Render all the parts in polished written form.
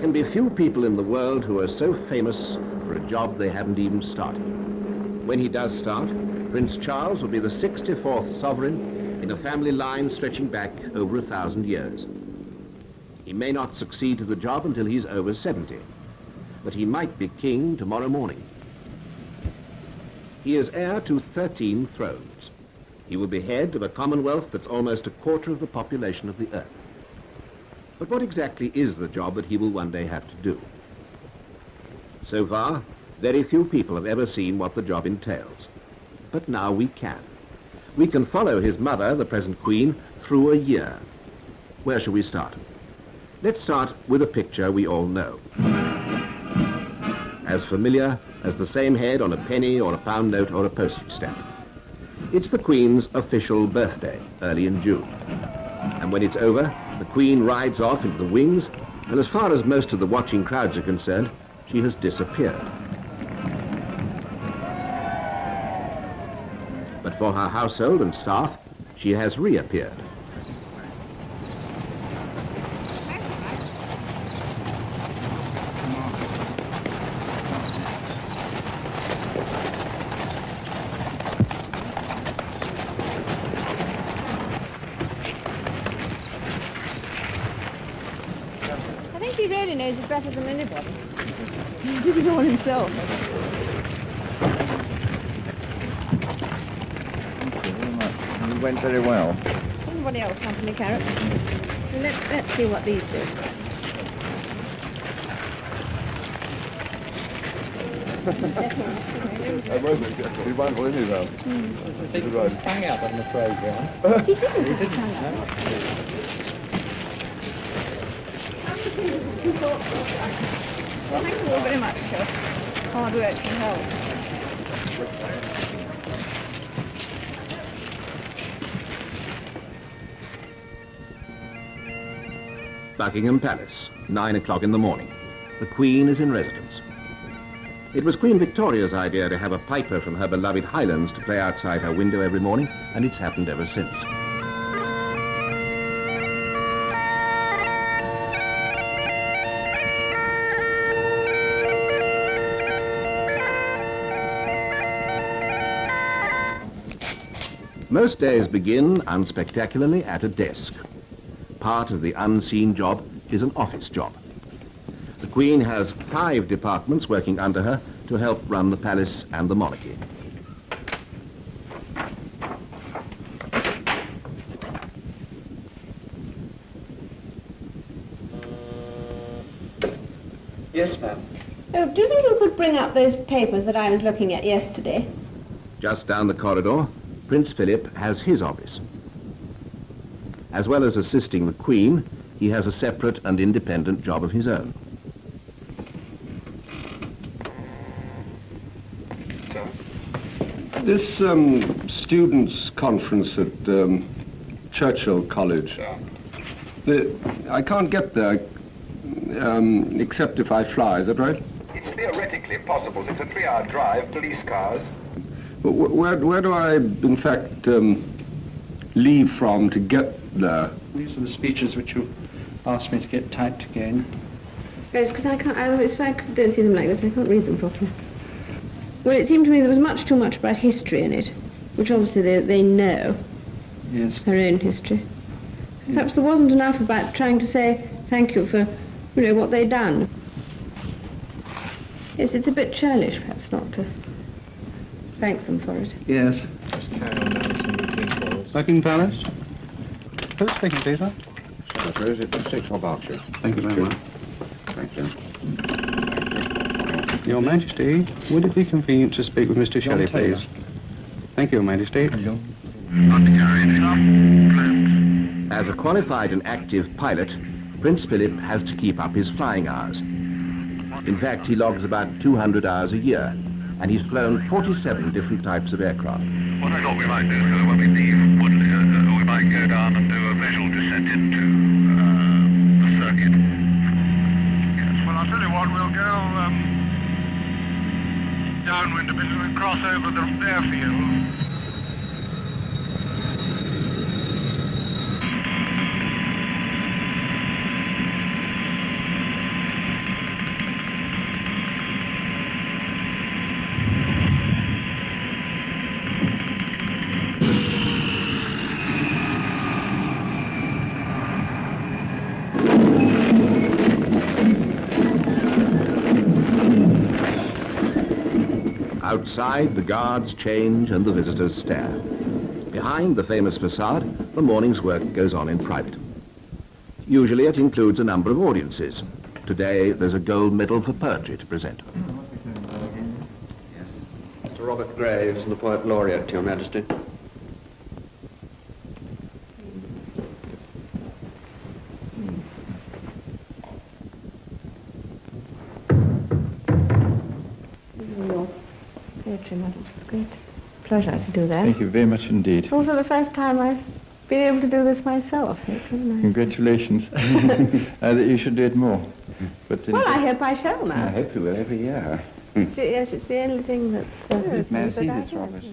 can be few people in the world who are so famous for a job they haven't even started. When he does start, Prince Charles will be the 64th sovereign in a family line stretching back over 1,000 years. He may not succeed to the job until he's over 70, but he might be king tomorrow morning. He is heir to 13 thrones. He will be head of a commonwealth that's almost a quarter of the population of the earth. But what exactly is the job that he will one day have to do? So far, very few people have ever seen what the job entails. But now we can. We can follow his mother, the present Queen, through a year. Where shall we start? Let's start with a picture we all know. As familiar as the same head on a penny or a pound note or a postage stamp. It's the Queen's official birthday, early in June. And when it's over, the Queen rides off into the wings, and as far as most of the watching crowds are concerned, she has disappeared. But for her household and staff, she has reappeared. He really knows it better than anybody. He did it all himself. Thank you very much. You went very well. Anybody else want any carrots? Well, let's see what these do. I wasn't. He won't win it, He was hung out on the playground. He didn't have a tongue out. Well, thank you all very much. Hard work can help. Buckingham Palace, 9 o'clock in the morning. The Queen is in residence. It was Queen Victoria's idea to have a piper from her beloved Highlands to play outside her window every morning, and it's happened ever since. Most days begin, unspectacularly, at a desk. Part of the unseen job is an office job. The Queen has 5 departments working under her to help run the palace and the monarchy. Yes, ma'am. Oh, do you think you could bring up those papers that I was looking at yesterday? Just down the corridor, Prince Philip has his office. As well as assisting the Queen, he has a separate and independent job of his own. This students' conference at Churchill College, I can't get there except if I fly, is that right? It's theoretically possible. It's a 3-hour drive, police cars. But where do I, in fact, leave from to get there? These are the speeches which you asked me to get typed again. Yes, because I don't see them like this, I can't read them properly. Well, it seemed to me there was much too much about history in it, which obviously they know. Yes. Her own history. Perhaps there wasn't enough about trying to say thank you for, what they'd done. Yes, it's a bit churlish, perhaps, not to thank them for it. Yes. Just carry on down some routine calls. Buckingham Palace. Who's speaking, please, sir? Secretary, is it the 6 or Berkshire? Thank you very much. Thank you. Your Majesty, would it be convenient to speak with Mr. Shelley, please? Thank you, Your Majesty. As a qualified and active pilot, Prince Philip has to keep up his flying hours. In fact, he logs about 200 hours a year, and he's flown 47 different types of aircraft. What I thought we might do, sir, when we leave, we might go down and do a visual descent into the circuit. Yes, well, I'll tell you what, we'll go downwind a bit and cross over the airfield. Outside, the guards change and the visitors stare. Behind the famous facade, the morning's work goes on in private. Usually it includes a number of audiences. Today, there's a gold medal for poetry to present. Mr. Robert Graves, the Poet Laureate, to Your Majesty. Poetry medal. Great pleasure to do that. Thank you very much indeed. It's also the first time I've been able to do this myself. It's really nice. Congratulations. You should do it more. But Well, I hope I shall now. I hope you will every year. Yes, it's the only thing that... May I that see I this, have. Robert?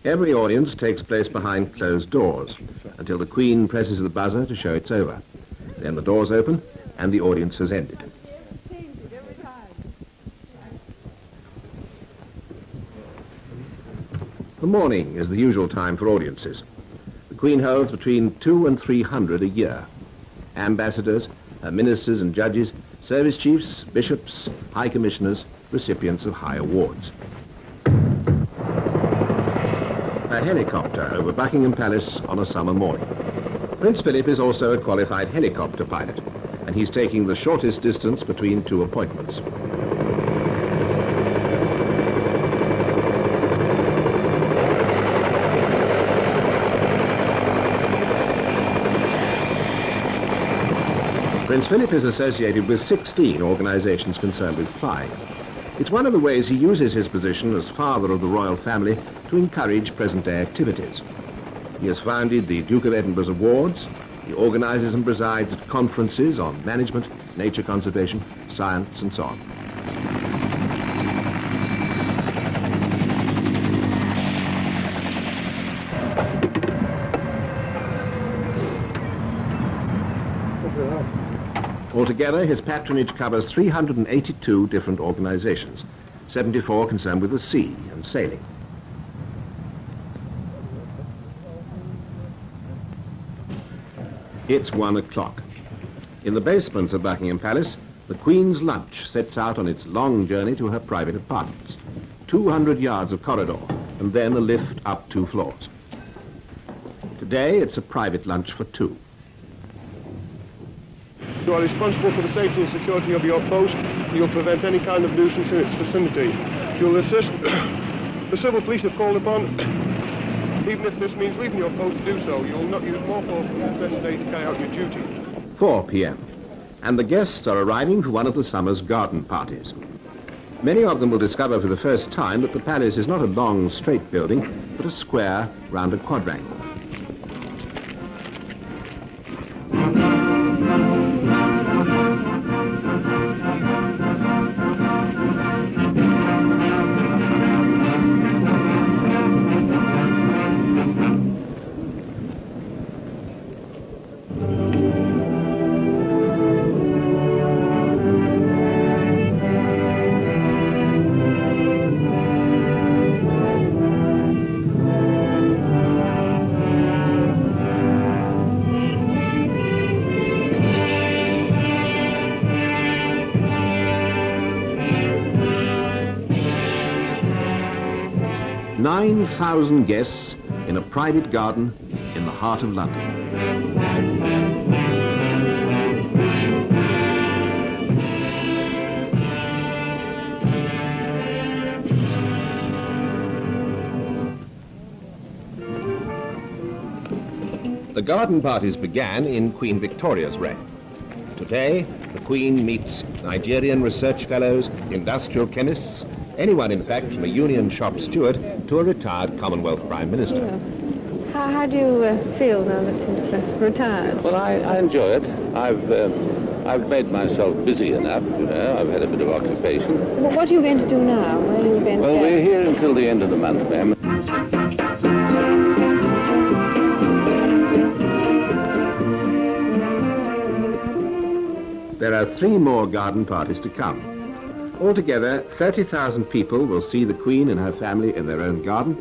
Every audience takes place behind closed doors until the Queen presses the buzzer to show it's over. Then the doors open and the audience has ended. The morning is the usual time for audiences. The Queen holds between 200 and 300 a year. Ambassadors, ministers and judges, service chiefs, bishops, high commissioners, recipients of high awards. A helicopter over Buckingham Palace on a summer morning. Prince Philip is also a qualified helicopter pilot, and he's taking the shortest distance between two appointments. Prince Philip is associated with 16 organizations concerned with flying. It's one of the ways he uses his position as father of the royal family to encourage present-day activities. He has founded the Duke of Edinburgh's Awards. He organizes and presides at conferences on management, nature conservation, science, and so on. Altogether, his patronage covers 382 different organizations, 74 concerned with the sea and sailing. It's 1 o'clock. In the basements of Buckingham Palace, the Queen's lunch sets out on its long journey to her private apartments. 200 yards of corridor, and then a lift up 2 floors. Today, it's a private lunch for 2. You are responsible for the safety and security of your post. You'll prevent any kind of nuisance in its vicinity. You'll assist the civil police if called upon. Even if this means leaving your post to do so, you'll not use more force than necessary to carry out your duty. 4 p.m. And the guests are arriving for one of the summer's garden parties. Many of them will discover for the first time that the palace is not a long, straight building, but a square round a quadrangle. "9,000 guests in a private garden in the heart of London." The garden parties began in Queen Victoria's reign. Today, the Queen meets Nigerian research fellows, industrial chemists, anyone, in fact, from a union shop steward to a retired Commonwealth Prime Minister. Yeah. How do you feel now that it's retired? Well, I enjoy it. I've made myself busy enough, you know. I've had a bit of occupation. What are you going to do now? Where are you going to Well, go? we're here until the end of the month, ma'am. There are 3 more garden parties to come. Altogether, 30,000 people will see the Queen and her family in their own garden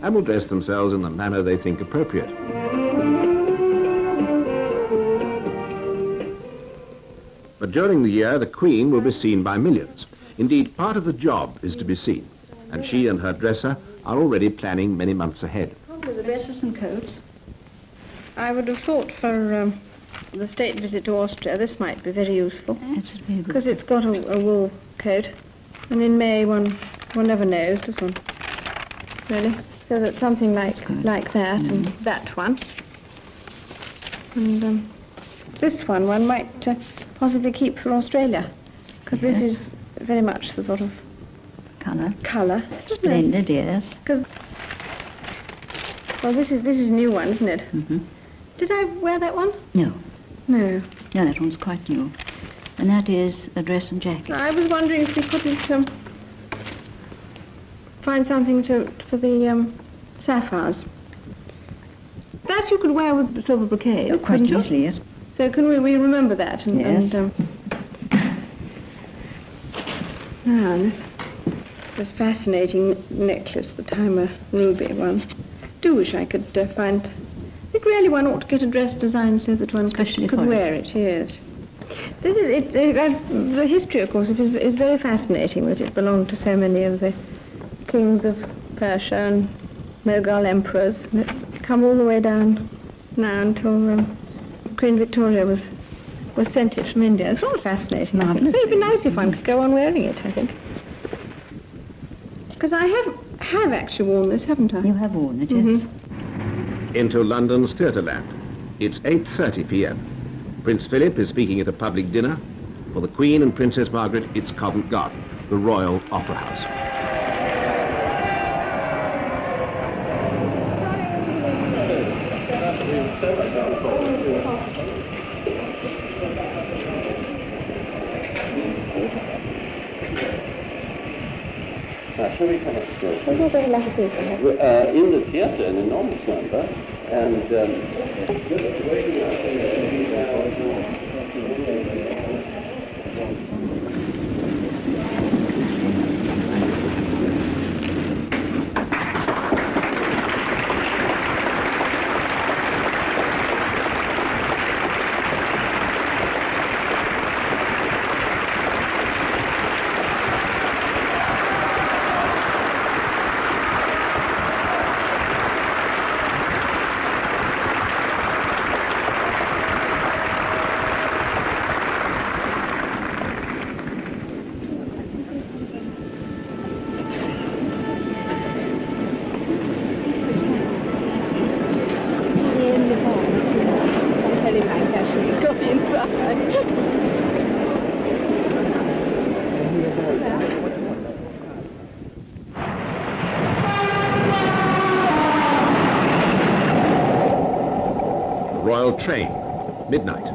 and will dress themselves in the manner they think appropriate. But during the year, the Queen will be seen by millions. Indeed, part of the job is to be seen. and she and her dresser are already planning many months ahead. Probably the dresses and coats. I would have thought for the state visit to Austria, this might be very useful. That's a very good. Because it's got a wool coat, and in May one never knows, does one? Really? So that something like that, and that one. And this one might possibly keep for Australia, because this is very much the sort of colour. Splendid, yes. Well, this is a new one, isn't it? Mm-hmm. Did I wear that one? No. No. No, that one's quite new. And that is a dress and jacket. I was wondering if we couldn't find something for the sapphires. That you could wear with the silver brocade, Oh, quite couldn't you? easily, yes. So can we remember that? Yes. Now, this fascinating necklace, the Timer ruby one. Do wish I could find... I think really one ought to get a dress designed so that one could wear it, yes. This is the history, of course, is very fascinating, that it belonged to so many of the kings of Persia and Mughal emperors. And it's come all the way down now until Queen Victoria was sent it from India. It's rather fascinating. I think. So it'd be nice if one could go on wearing it, I think. Because I have actually worn this, haven't I? You have worn it, yes. Into London's Theatreland. It's 8:30 p.m. Prince Philip is speaking at a public dinner. For the Queen and Princess Margaret, it's Covent Garden, the Royal Opera House. Shall we come upstairs? In the theatre, an enormous number, and Royal train, midnight.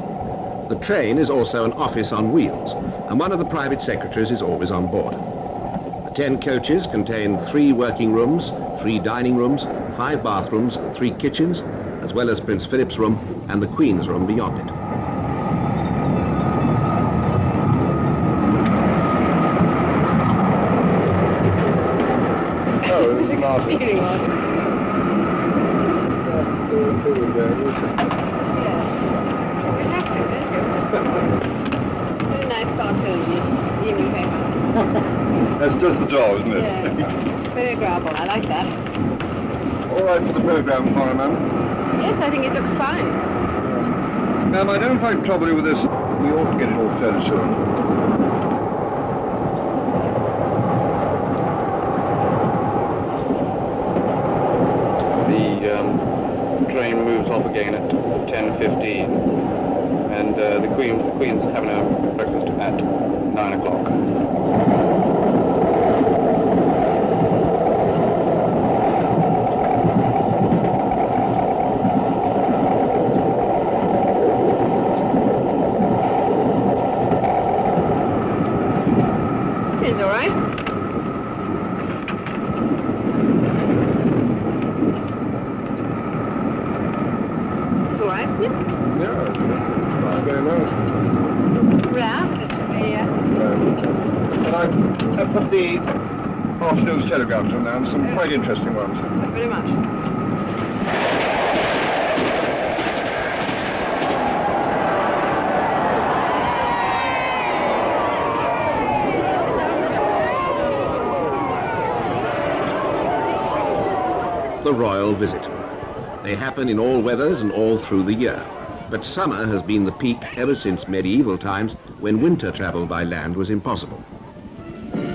The train is also an office on wheels, and one of the private secretaries is always on board. The 10 coaches contain 3 working rooms, 3 dining rooms, 5 bathrooms, 3 kitchens, as well as Prince Philip's room and the Queen's room beyond it. Oh, it was marvellous. Very nice cartoon, evening paper. That's just the job, isn't it? Yeah. Very agreeable. I like that. All right for the programme, Coroner, ma'am? Yes, I think it looks fine. Ma'am, I don't find trouble with this. We ought to get it all fairly soon. The train moves off again at 10:15, and the Queen's having her breakfast at 9 o'clock. Seems all right. It's all right, isn't it? Yeah, very nice. Round, it should be, And I've put the afternoon's telegrams on now, and some quite interesting ones. very much. the royal visit. They happen in all weathers and all through the year. But summer has been the peak ever since medieval times, when winter travel by land was impossible.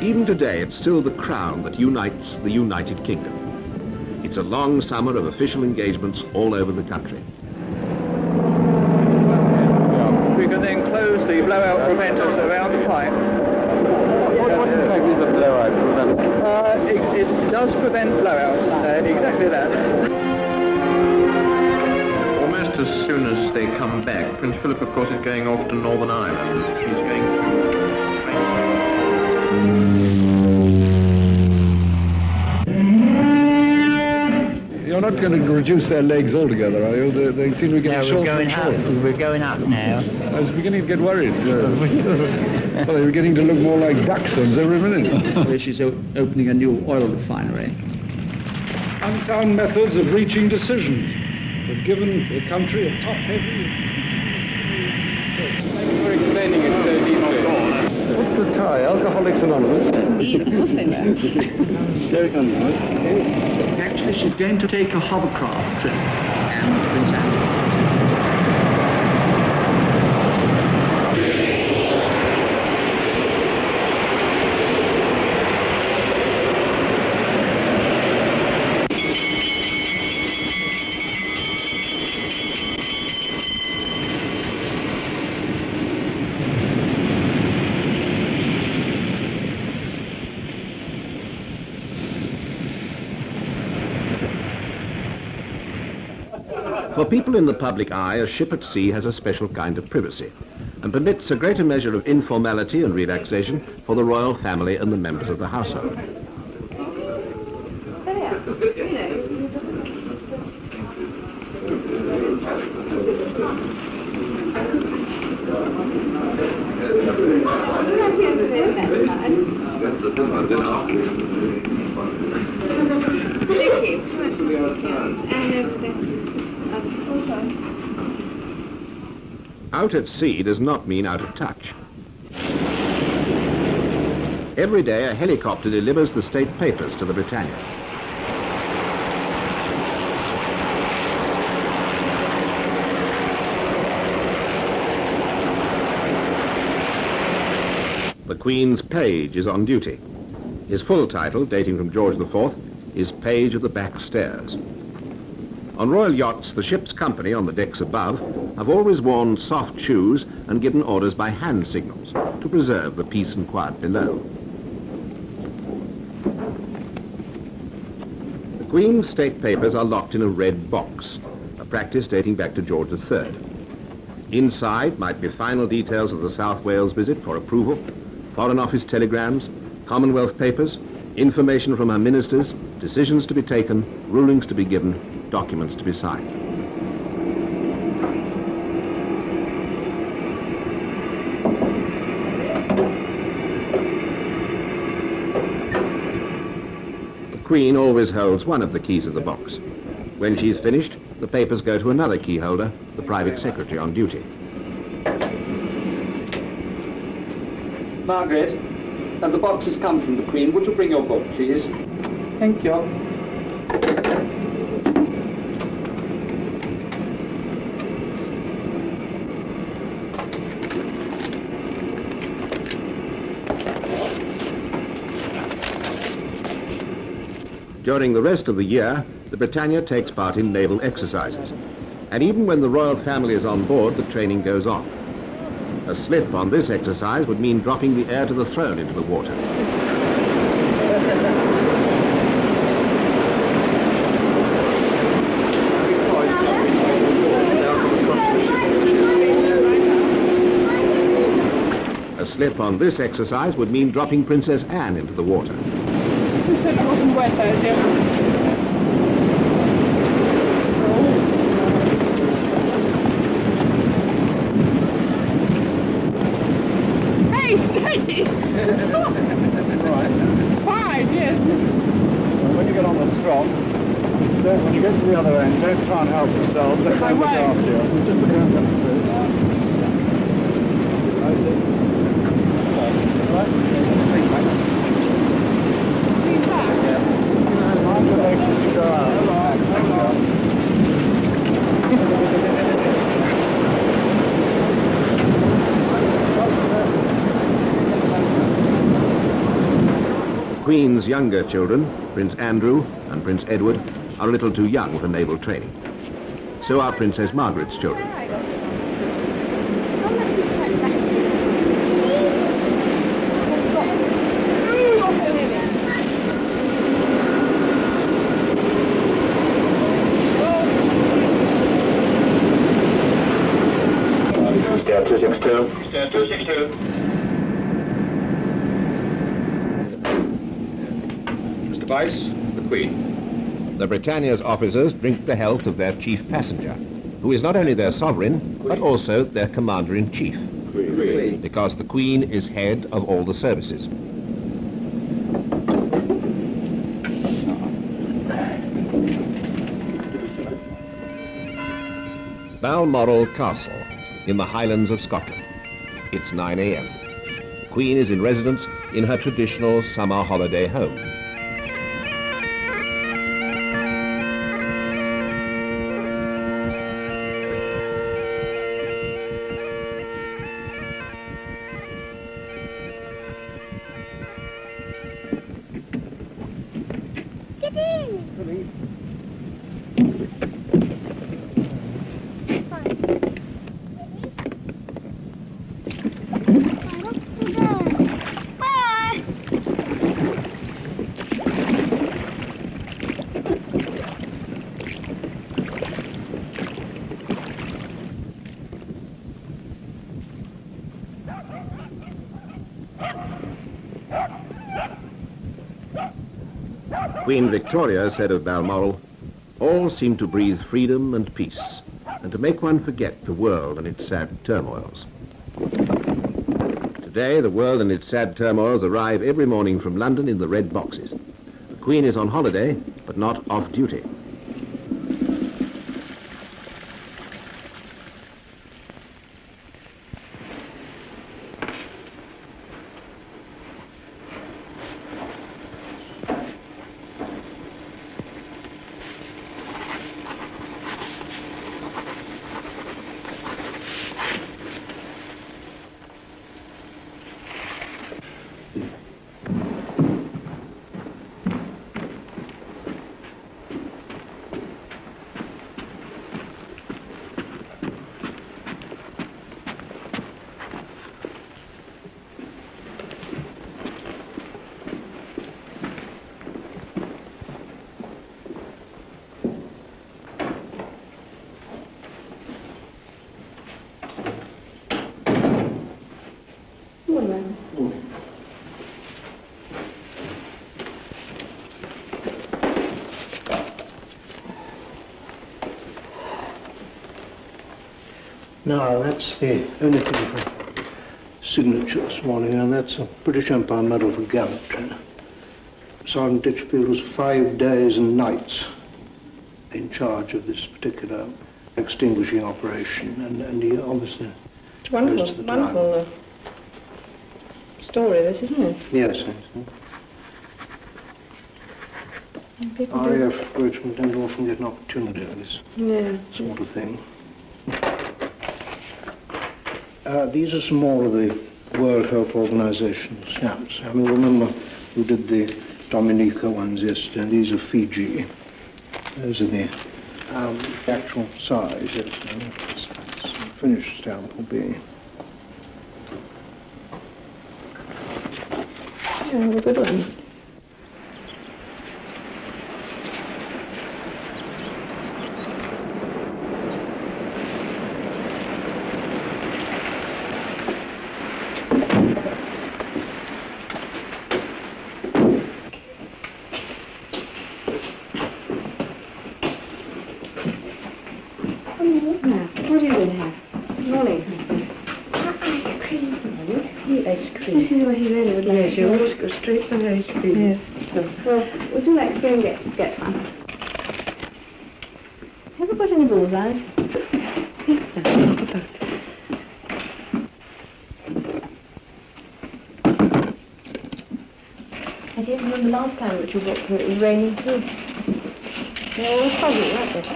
Even today, it's still the crown that unites the United Kingdom. It's a long summer of official engagements all over the country. We can then close the blowout preventers around the pipe. What exactly is a blowout preventer? It does prevent blowouts, exactly that. Almost as soon as they come back, Prince Philip, of course, is going off to Northern Ireland. He's going to... You're not going to reduce their legs altogether, are you? They seem to be getting shorter and shorter. We're going up now. I was beginning to get worried. Well, they were getting to look more like dachshunds every minute. She's opening a new oil refinery. Unsound methods of reaching decisions have given the country a top-heavy... Thanks for explaining it so deeply. What's the tie? Alcoholics Anonymous? Indeed, of course they were. Actually, she's going to take a hovercraft trip and Prince Andrew. For people in the public eye, a ship at sea has a special kind of privacy and permits a greater measure of informality and relaxation for the royal family and the members of the household. Out at sea does not mean out of touch. Every day a helicopter delivers the state papers to the Britannia. The Queen's page is on duty. His full title, dating from George IV, is Page of the Back Stairs. On royal yachts, the ship's company on the decks above have always worn soft shoes and given orders by hand signals to preserve the peace and quiet below. The Queen's state papers are locked in a red box, a practice dating back to George III. Inside might be final details of the South Wales visit for approval, Foreign Office telegrams, Commonwealth papers, information from our ministers, decisions to be taken, rulings to be given, documents to be signed. The Queen always holds one of the keys of the box. When she's finished, the papers go to another key holder, the private secretary on duty. Margaret, the box has come from the Queen. Would you bring your book, please? Thank you. During the rest of the year, the Britannia takes part in naval exercises. And even when the royal family is on board, the training goes on. A slip on this exercise would mean dropping the heir to the throne into the water. A slip on this exercise would mean dropping Princess Anne into the water. Hey, steady! Fine, yes. When you get on the strop, when you get to the other end, don't try and help yourself. Let them look after you. Just look around them first. Right? Lean back. Yeah. Mind your legs as you go out. Queen's younger children, Prince Andrew and Prince Edward, are a little too young for naval training. So are Princess Margaret's children. Stair 262. Stair 262. Mr. Vice, the Queen. The Britannia's officers drink the health of their chief passenger, who is not only their sovereign, but also their commander-in-chief. Because the Queen is head of all the services. Balmoral Castle, in the Highlands of Scotland. It's 9 a.m. The Queen is in residence in her traditional summer holiday home. Queen Victoria said of Balmoral, "All seem to breathe freedom and peace, and to make one forget the world and its sad turmoils." Today, the world and its sad turmoils arrive every morning from London in the red boxes. The Queen is on holiday, but not off duty. Now, that's the only thing for signature this morning, and that's a British Empire Medal for Gallantry. Sergeant Ditchfield was 5 days and nights in charge of this particular extinguishing operation, and he obviously... It's wonderful, wonderful story, this, isn't it? Yes, RAF Richmond don't often get an opportunity of this sort of thing. These are some more of the World Health Organization stamps. I mean, remember we did the Dominica ones yesterday, and these are Fiji. Those are the actual size. Yes, the finished stamp will be. Yeah, the good ones. What are you going to have? Morning. Ice cream. Ice cream. This is what he really would like. Yes, you always go straight for the ice cream. Yes. Well, would you like to go and get one? Have you got any bullseyes? I see, remember last time that you walked through, it was raining too. Yeah, it was foggy, wasn't it?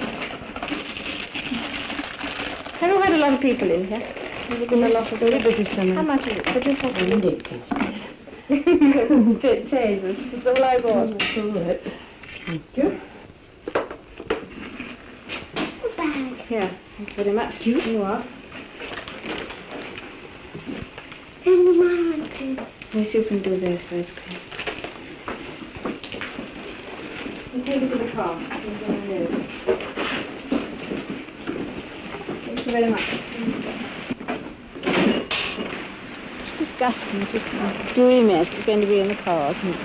Have you had a lot of people in here? Has there been a lot of very busy summer? How much is it? Could you just Indeed, please. Jesus, that's all I want. That's all right. Thank you. Bag. Here, thanks very much. You are. In the monarchy. Yes, you can do that first, Claire. You take it to the car. Thank you very much. It's disgusting, just a gooey mess. It's going to be in the car, isn't it?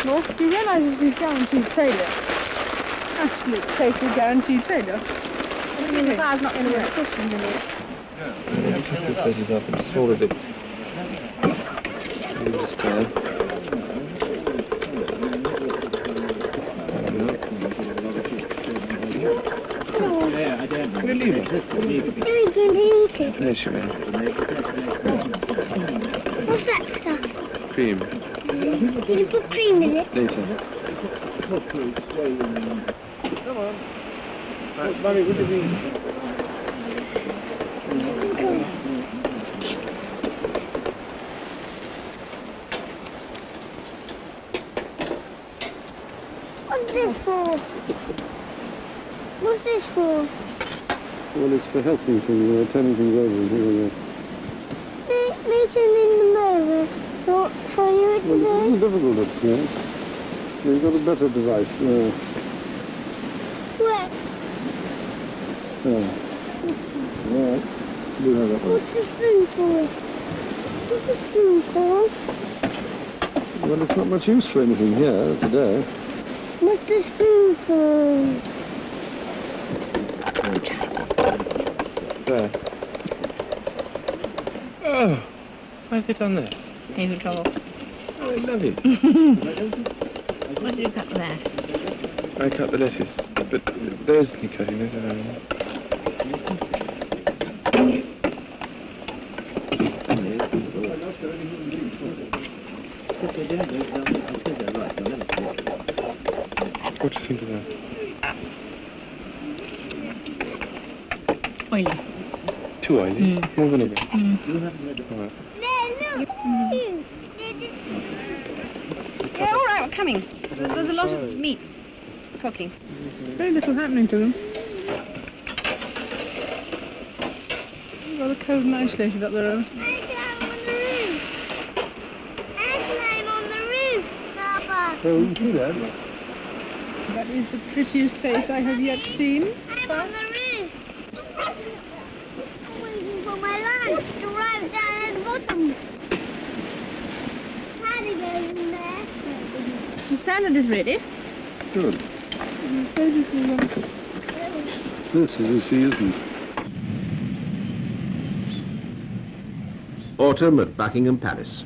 Well, do you realise this is guaranteed failure? Absolute total guaranteed failure. I mean, the car's not going to work cushion, will it? I'm cut this veggies up into smaller bits. This time. No, you don't eat it. There she is. What's that stuff? Cream. Did you put cream in it? Later. Come on. Mummy, would you be... What's this for? What's this for? Well, it's for helping things, turning things over and things like that. Meeting in the moment. For you to Well, do? this is difficult, yes. You've got a better device. Where? Right. Do have that one. What's the spoon for? What's the spoon for? Well, it's not much use for anything here today. What's the spoon for? There. Oh, why have you done that? Paper towel. Oh, I love it. What did you cut with that? I cut the lettuce, but there isn't any cutting it. What do you think of that? Oily. Too oily? More vinegar? All right. Yeah, all right, we're coming. There's a lot of meat cooking. Very little happening to them. Rather cold and isolated up there. I climb on the roof, Papa. So, you see that? That is the prettiest face I have yet seen. I'm on the roof. I'm waiting for my lunch to arrive down at the bottom. Paddy goes in there. The salad is ready. Good. This is you see, isn't it? Autumn at Buckingham Palace.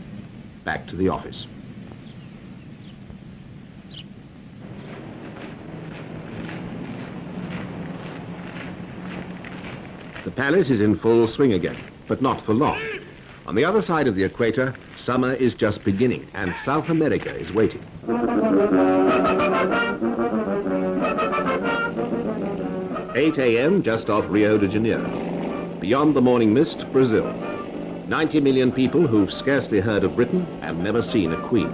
Back to the office. The palace is in full swing again, but not for long. On the other side of the equator, summer is just beginning, and South America is waiting. 8 a.m. just off Rio de Janeiro. Beyond the morning mist, Brazil. 90 million people who've scarcely heard of Britain and never seen a queen.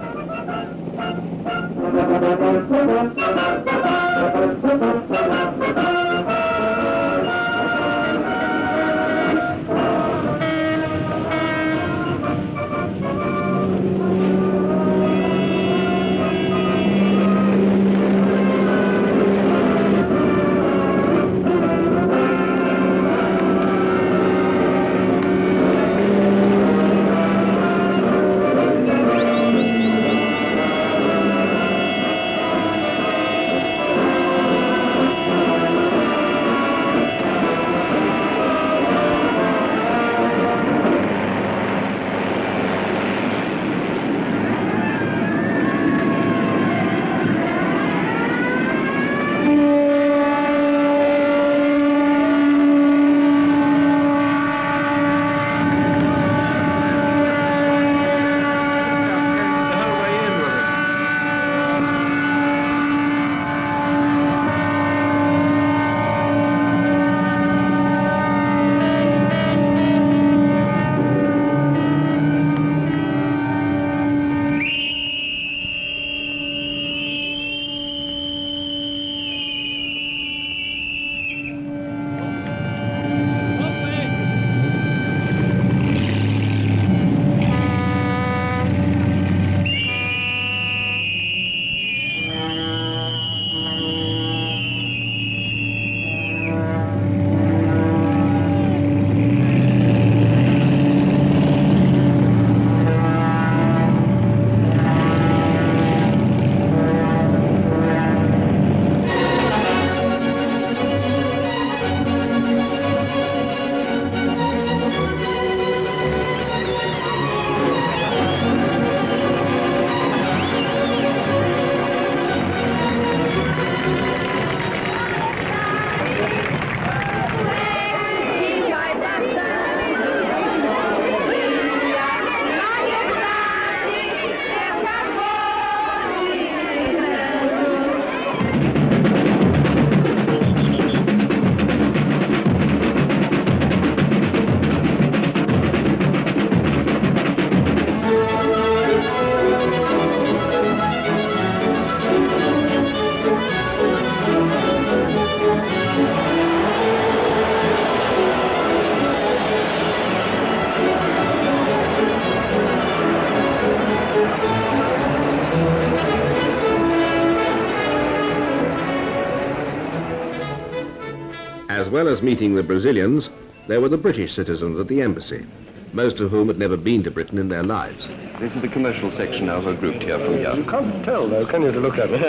As well as meeting the Brazilians, there were the British citizens at the embassy, most of whom had never been to Britain in their lives. This is the commercial section now, who are grouped here from here. You can't tell, though, can you, to look at it?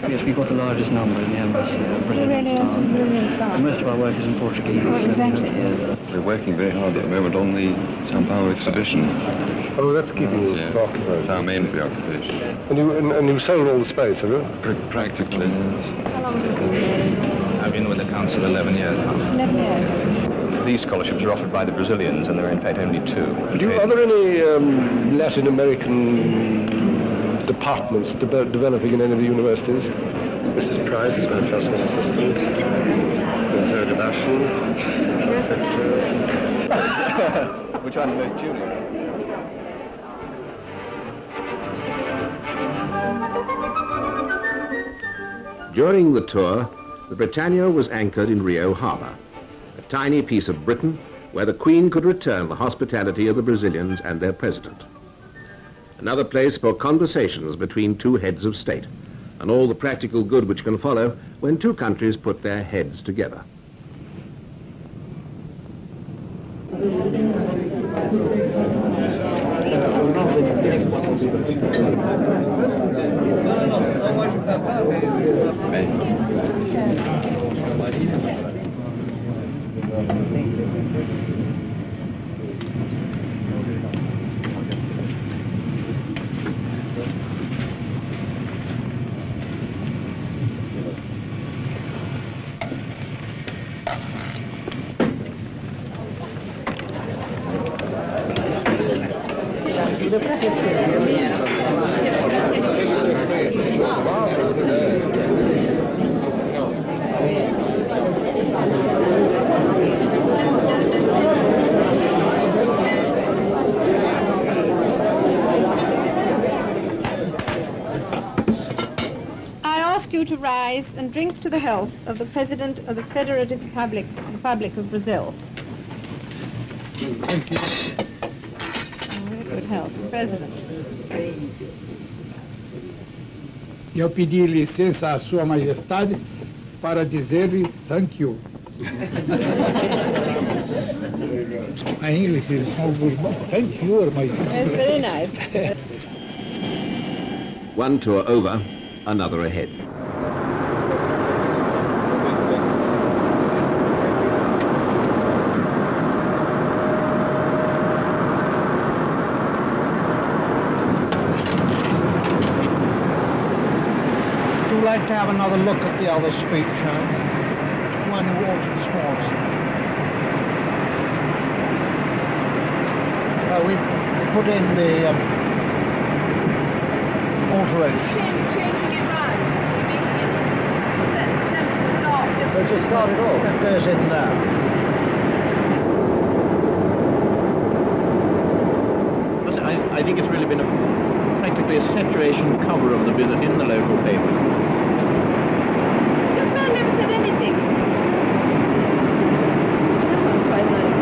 Yes, we've got the largest number in the embassy of Brazilian staff. And most of our work is in Portuguese. Well, exactly. We're working very hard at the moment on the São Paulo exhibition. Oh, that's keeping you occupied. It's our main preoccupation. And you've sold all the space, have you? Practically, yes. How long have you been there? I've been with the council 11 years now. 11 years. These scholarships are offered by the Brazilians, and there are in fact only 2. Are there any Latin American departments developing in any of the universities? Mrs. Price, my personal assistant. Ms. Odebashi, secretaries. Which one is most junior? During the tour, the Britannia was anchored in Rio Harbour, a tiny piece of Britain where the Queen could return the hospitality of the Brazilians and their president. Another place for conversations between 2 heads of state, and all the practical good which can follow when 2 countries put their heads together. To rise and drink to the health of the President of the Federative Republic of Brazil. Thank you. Very good health, President. Eu pedi licença à Sua Majestade para dizer-lhe thank you. My English is always thank you, Your Majesty. That's very nice. One tour over, another ahead. Would you like to have another look at the other speech, the one you altered this morning? We put in the alteration. Changing it round, so you make the sentence start. So just start it off. That goes in there. I think it's really been practically a saturation cover of the visit in the local paper. This man never said anything. Quite nice.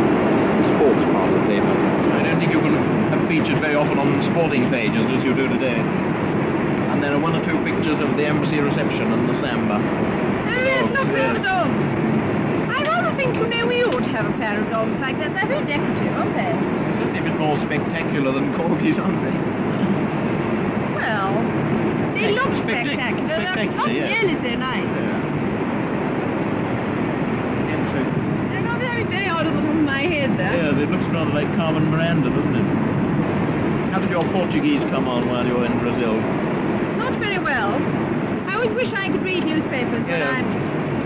Sports part of the paper. I don't think you can have featured very often on sporting pages as you do today. And there are 1 or 2 pictures of the embassy reception and the samba. Yes, look, there are dogs. I rather think, we ought to have a pair of dogs like that. They're very decorative, aren't they? Certainly a bit more spectacular than corgis, aren't they? Well, they look spectacular. They're not nearly so nice. They've got very, very odd on the top of my head there. Yeah, it looks rather like Carmen Miranda, doesn't it? How did your Portuguese come on while you were in Brazil? Not very well. I always wish I could read newspapers when I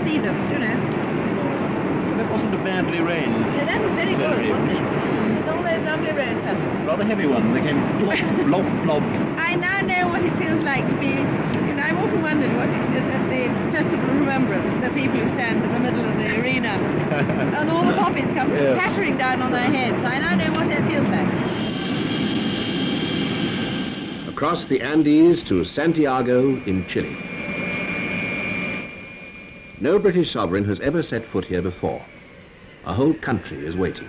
see them, That wasn't a badly rained. Yeah, that was very good, wasn't it? With all those lovely rose petals. Rather heavy one. They came blob, blob. I now know what it feels like to be... I've often wondered what, at the Festival of Remembrance, the people who stand in the middle of the arena, and all the poppies come pattering down on their heads. I now know what it feels like. Across the Andes to Santiago in Chile. No British sovereign has ever set foot here before. A whole country is waiting.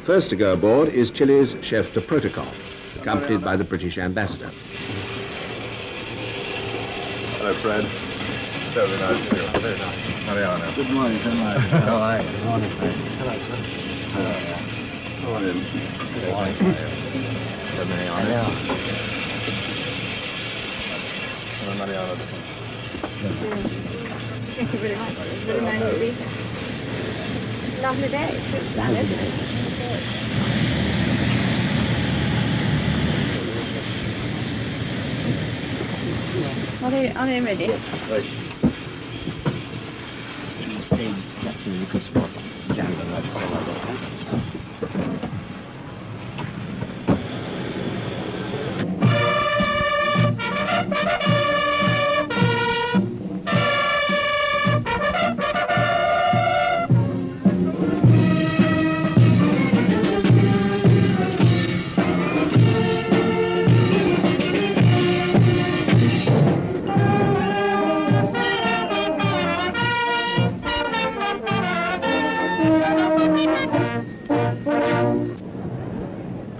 First to go aboard is Chile's chef de protocol, accompanied by the British ambassador. Hello, Fred. Very nice to you. Very nice. Mariana. Good morning, sir. How are you? Good morning, sir. Hello, sir. Hello. Morning. Good morning, sir. Hello, Mariana. Hello, Mariana. Thank you very much. It's very nice to be here. Lovely day, too. Lovely day. Are they ready? Yes, right.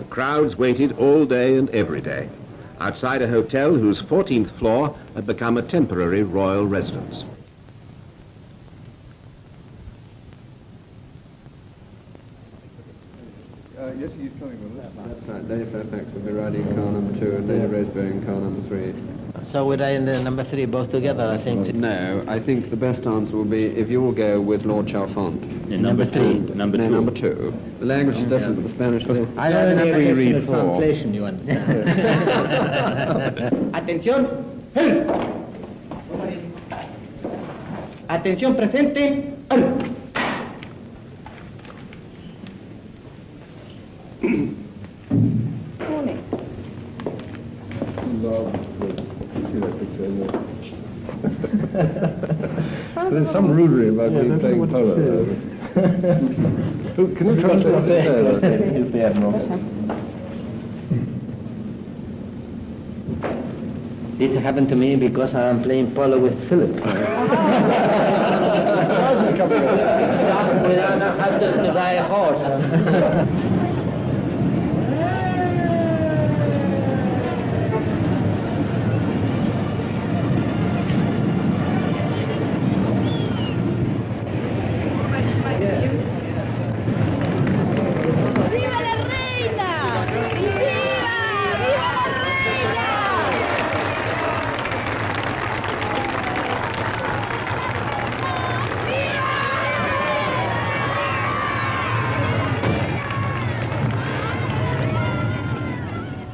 Crowds waited all day and every day outside a hotel whose 14th floor had become a temporary royal residence. Yes, he's coming with us. That's right. Lady Fairfax will be riding in car number 2 and Lady Rosebery in car number 3. So would I and number 3 both together, I think? No, I think the best answer will be if you will go with Lord Chalfont. Number 3. Number 2. Number 2. The language is different, but the Spanish... I don't have a read 4. translation, you understand. Atención. Atención presente. Morning. There's some rudery about me playing polo. Can you translate what it says? He's the Admiral. This happened to me because I am playing polo with Philip. I had to buy a horse.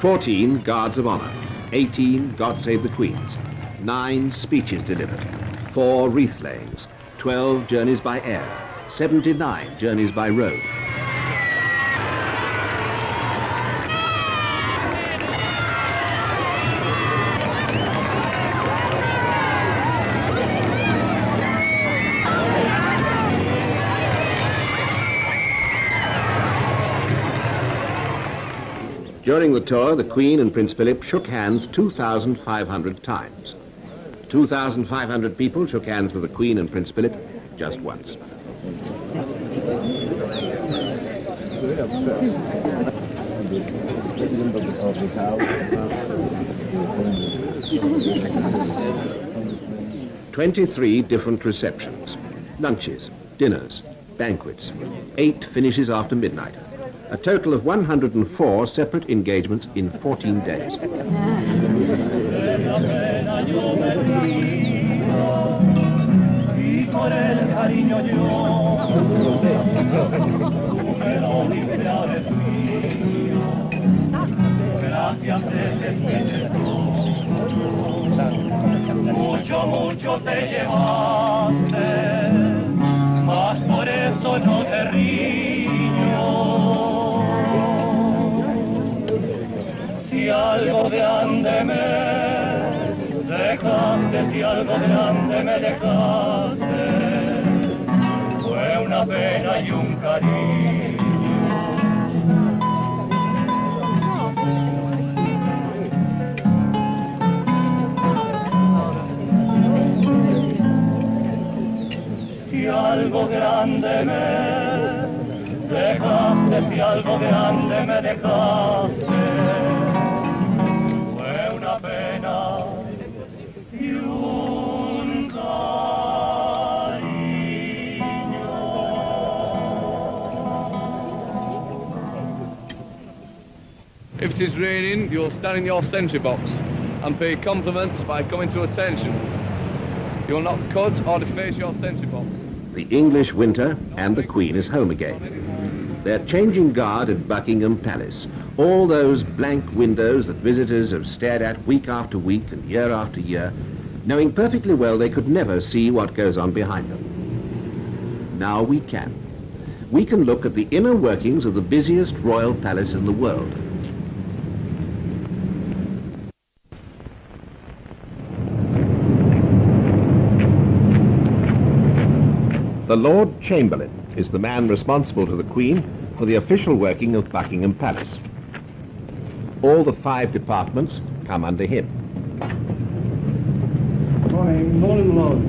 "14 Guards of Honor, 18 God Save the Queens, 9 speeches delivered, 4 wreath layings, 12 journeys by air, 79 journeys by road. During the tour, the Queen and Prince Philip shook hands 2,500 times. 2,500 people shook hands with the Queen and Prince Philip just once. "23 different receptions, lunches, dinners, banquets, 8 finishes after midnight. A total of 104 separate engagements in 14 days. Mucho te llevaste, mas por eso no te riño. Si algo grande me dejaste, si algo grande me dejaste, fue una pena y un cariño. Si algo grande me dejaste, si algo grande me dejaste, fue una pena y un cariño. If it is raining, you'll stand in your sentry box and pay compliments by coming to attention. You will not cut or deface your sentry box. The English winter and the Queen is home again. They're changing guard at Buckingham Palace. All those blank windows that visitors have stared at week after week and year after year, knowing perfectly well they could never see what goes on behind them. Now we can. We can look at the inner workings of the busiest royal palace in the world. The Lord Chamberlain is the man responsible to the Queen for the official working of Buckingham Palace. All the 5 departments come under him. Morning, morning, Lord.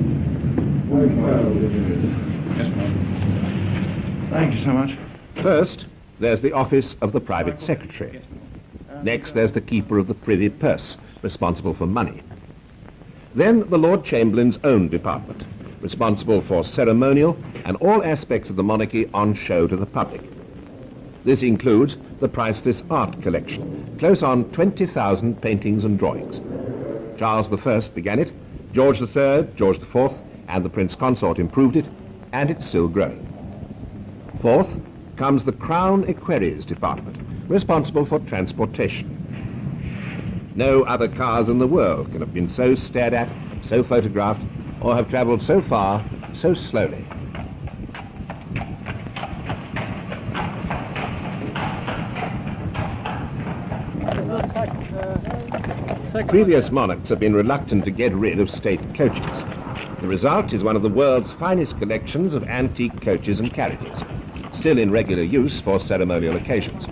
Yes, ma'am. Thank you so much. First, there's the office of the private secretary. Next, there's the keeper of the privy purse, responsible for money. Then the Lord Chamberlain's own department, responsible for ceremonial and all aspects of the monarchy on show to the public. This includes the priceless art collection, close on 20,000 paintings and drawings. Charles I began it, George III, George IV, and the Prince Consort improved it, and it's still growing. Fourth comes the Crown Equerries Department, responsible for transportation. No other cars in the world can have been so stared at, so photographed, or have travelled so far, so slowly. Previous monarchs have been reluctant to get rid of state coaches. The result is one of the world's finest collections of antique coaches and carriages, still in regular use for ceremonial occasions.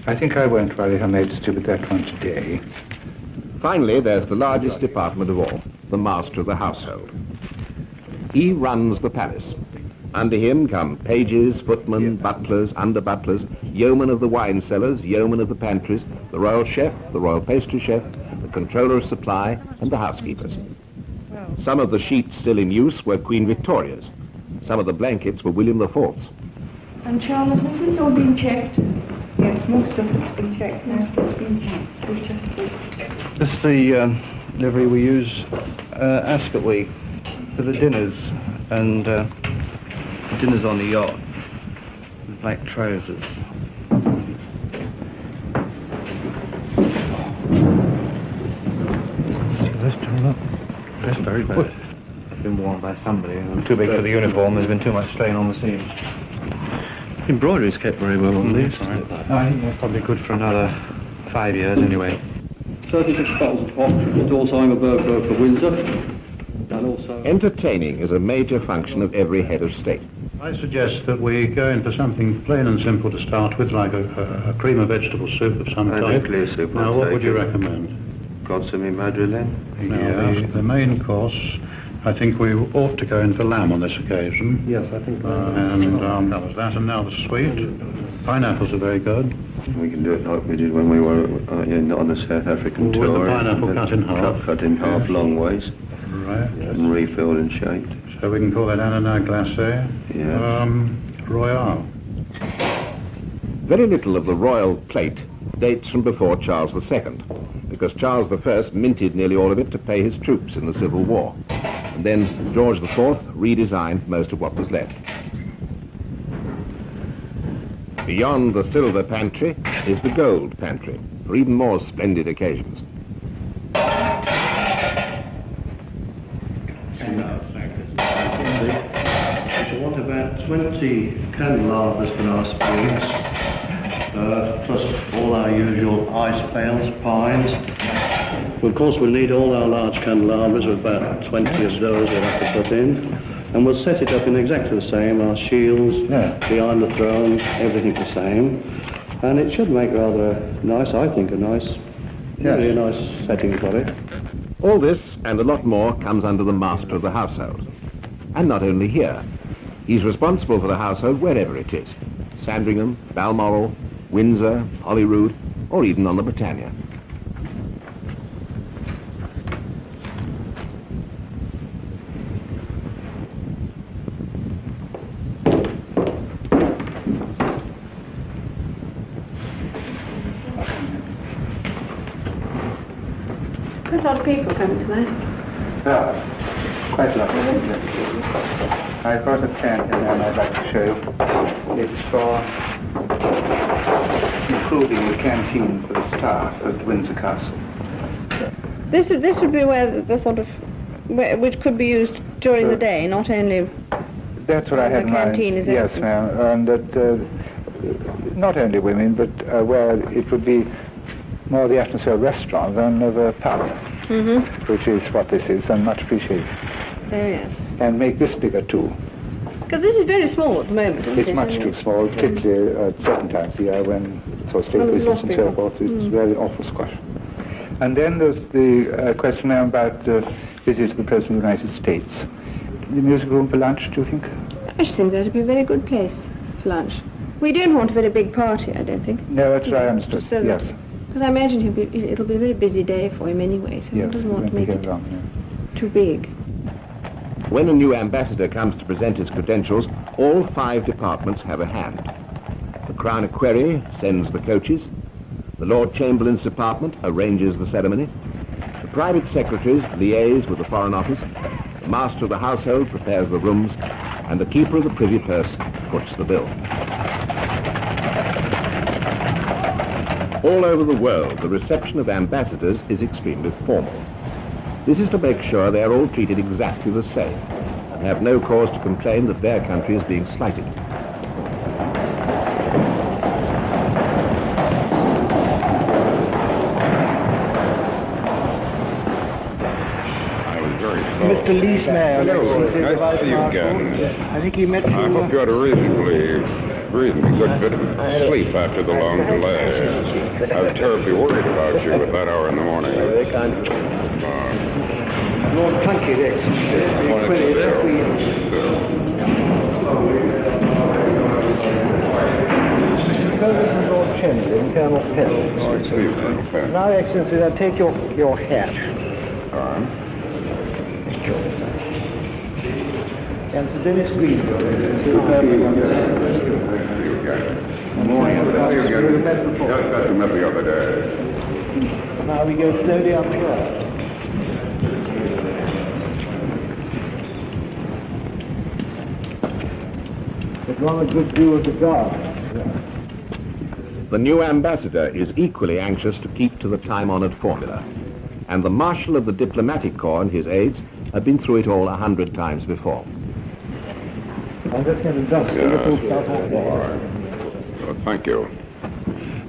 I think I won't worry Her Majesty with that one today. Finally, there's the largest department of all, the Master of the Household. He runs the palace. Under him come pages, footmen, butlers, under-butlers, yeomen of the wine cellars, yeomen of the pantries, the royal chef, the royal pastry chef, the controller of supply, and the housekeepers. Some of the sheets still in use were Queen Victoria's. Some of the blankets were William IV's. And Charlotte, has this all been checked? Yes, most of it's been checked. Most of it's been checked. We've just... This is the livery we use Ascot Week for the dinners, and the dinners on the yacht. The black trousers. See this turn up? That's very bad. It's been worn by somebody. Too big for the uniform. There's been too much strain on the seams. Embroidery's kept very well on these. I think they're probably good for another 5 years anyway. 36 bottles of hock, also I'm a Burberry for Windsor. And also... Entertaining is a major function of every head of state. I suggest that we go in for something plain and simple to start with, like a cream of vegetable soup of some type. Clear soup. Now, what would you recommend? Consomme madeleine? Now, the main course, I think we ought to go in for lamb on this occasion. Yes, I think and that was that, and now the sweet. Pineapples are very good. We can do it like we did when we were on the South African tour. With the pineapple cut in half. Cut in half, long ways. Right. And refilled and shaped. So we can call that ananas glacé. Yeah. Royale. Very little of the royal plate dates from before Charles II, because Charles I minted nearly all of it to pay his troops in the Civil War. And then George IV redesigned most of what was left. Beyond the silver pantry is the gold pantry, for even more splendid occasions. I want about 20 candelabras for our screens, plus all our usual ice pails, pies. Of course, we'll need all our large candelabras, about 20 of those we'll have to put in. And we'll set it up in exactly the same, our shields, behind the throne, everything the same. And it should make rather nice, I think, a nice, really nice setting for it. All this and a lot more comes under the master of the household. And not only here. He's responsible for the household wherever it is. Sandringham, Balmoral, Windsor, Holyrood, or even on the Britannia. Quite a lot of people coming tonight. Quite a lot. I brought a tent and then I'd like to show you. It's for improving the canteen for the staff at Windsor Castle. This would be where the sort of, which could be used during the day, not only. That's what I had in mind. Canteen is yes, open. ma'am. And that not only women, but where it would be more the atmosphere of a restaurant than of a pub, which is what this is, and much appreciated. Oh, yes. And make this bigger too. Because this is very small at the moment, isn't it? It's much too small, particularly at certain times of the year when so state business and so forth. It's very awful squash. And then there's the question now about the visit to the President of the United States. The music room for lunch, do you think? I should think that would be a very good place for lunch. We don't want a very big party, I don't think. No, that's what I understood, So yes. Because I imagine it'll be a very busy day for him anyway, so Yes, he doesn't want to make it wrong, too big. When a new ambassador comes to present his credentials, all 5 departments have a hand. The Crown Equerry sends the coaches, the Lord Chamberlain's department arranges the ceremony, the private secretaries liaise with the Foreign Office, the master of the household prepares the rooms, and the keeper of the privy purse foots the bill. All over the world, the reception of ambassadors is extremely formal. This is to make sure they are all treated exactly the same and have no cause to complain that their country is being slighted. Mr. Leesmere, Nice to see you again. I think he met you. I hope you had a reasonably good bit of sleep after the long delay. I was terribly worried about you at that hour in the morning. Very kind. Lord Plunkett, Lord Chamberlain, Colonel Penn. Now, Excellency, I'll take your hat. And Sir Dennis Green. Good morning. Yes, I met the other day. Now we go slowly up here. But one a good view of the gardens. The new ambassador is equally anxious to keep to the time-honored formula. And the Marshal of the Diplomatic Corps and his aides have been through it all 100 times before. Thank you.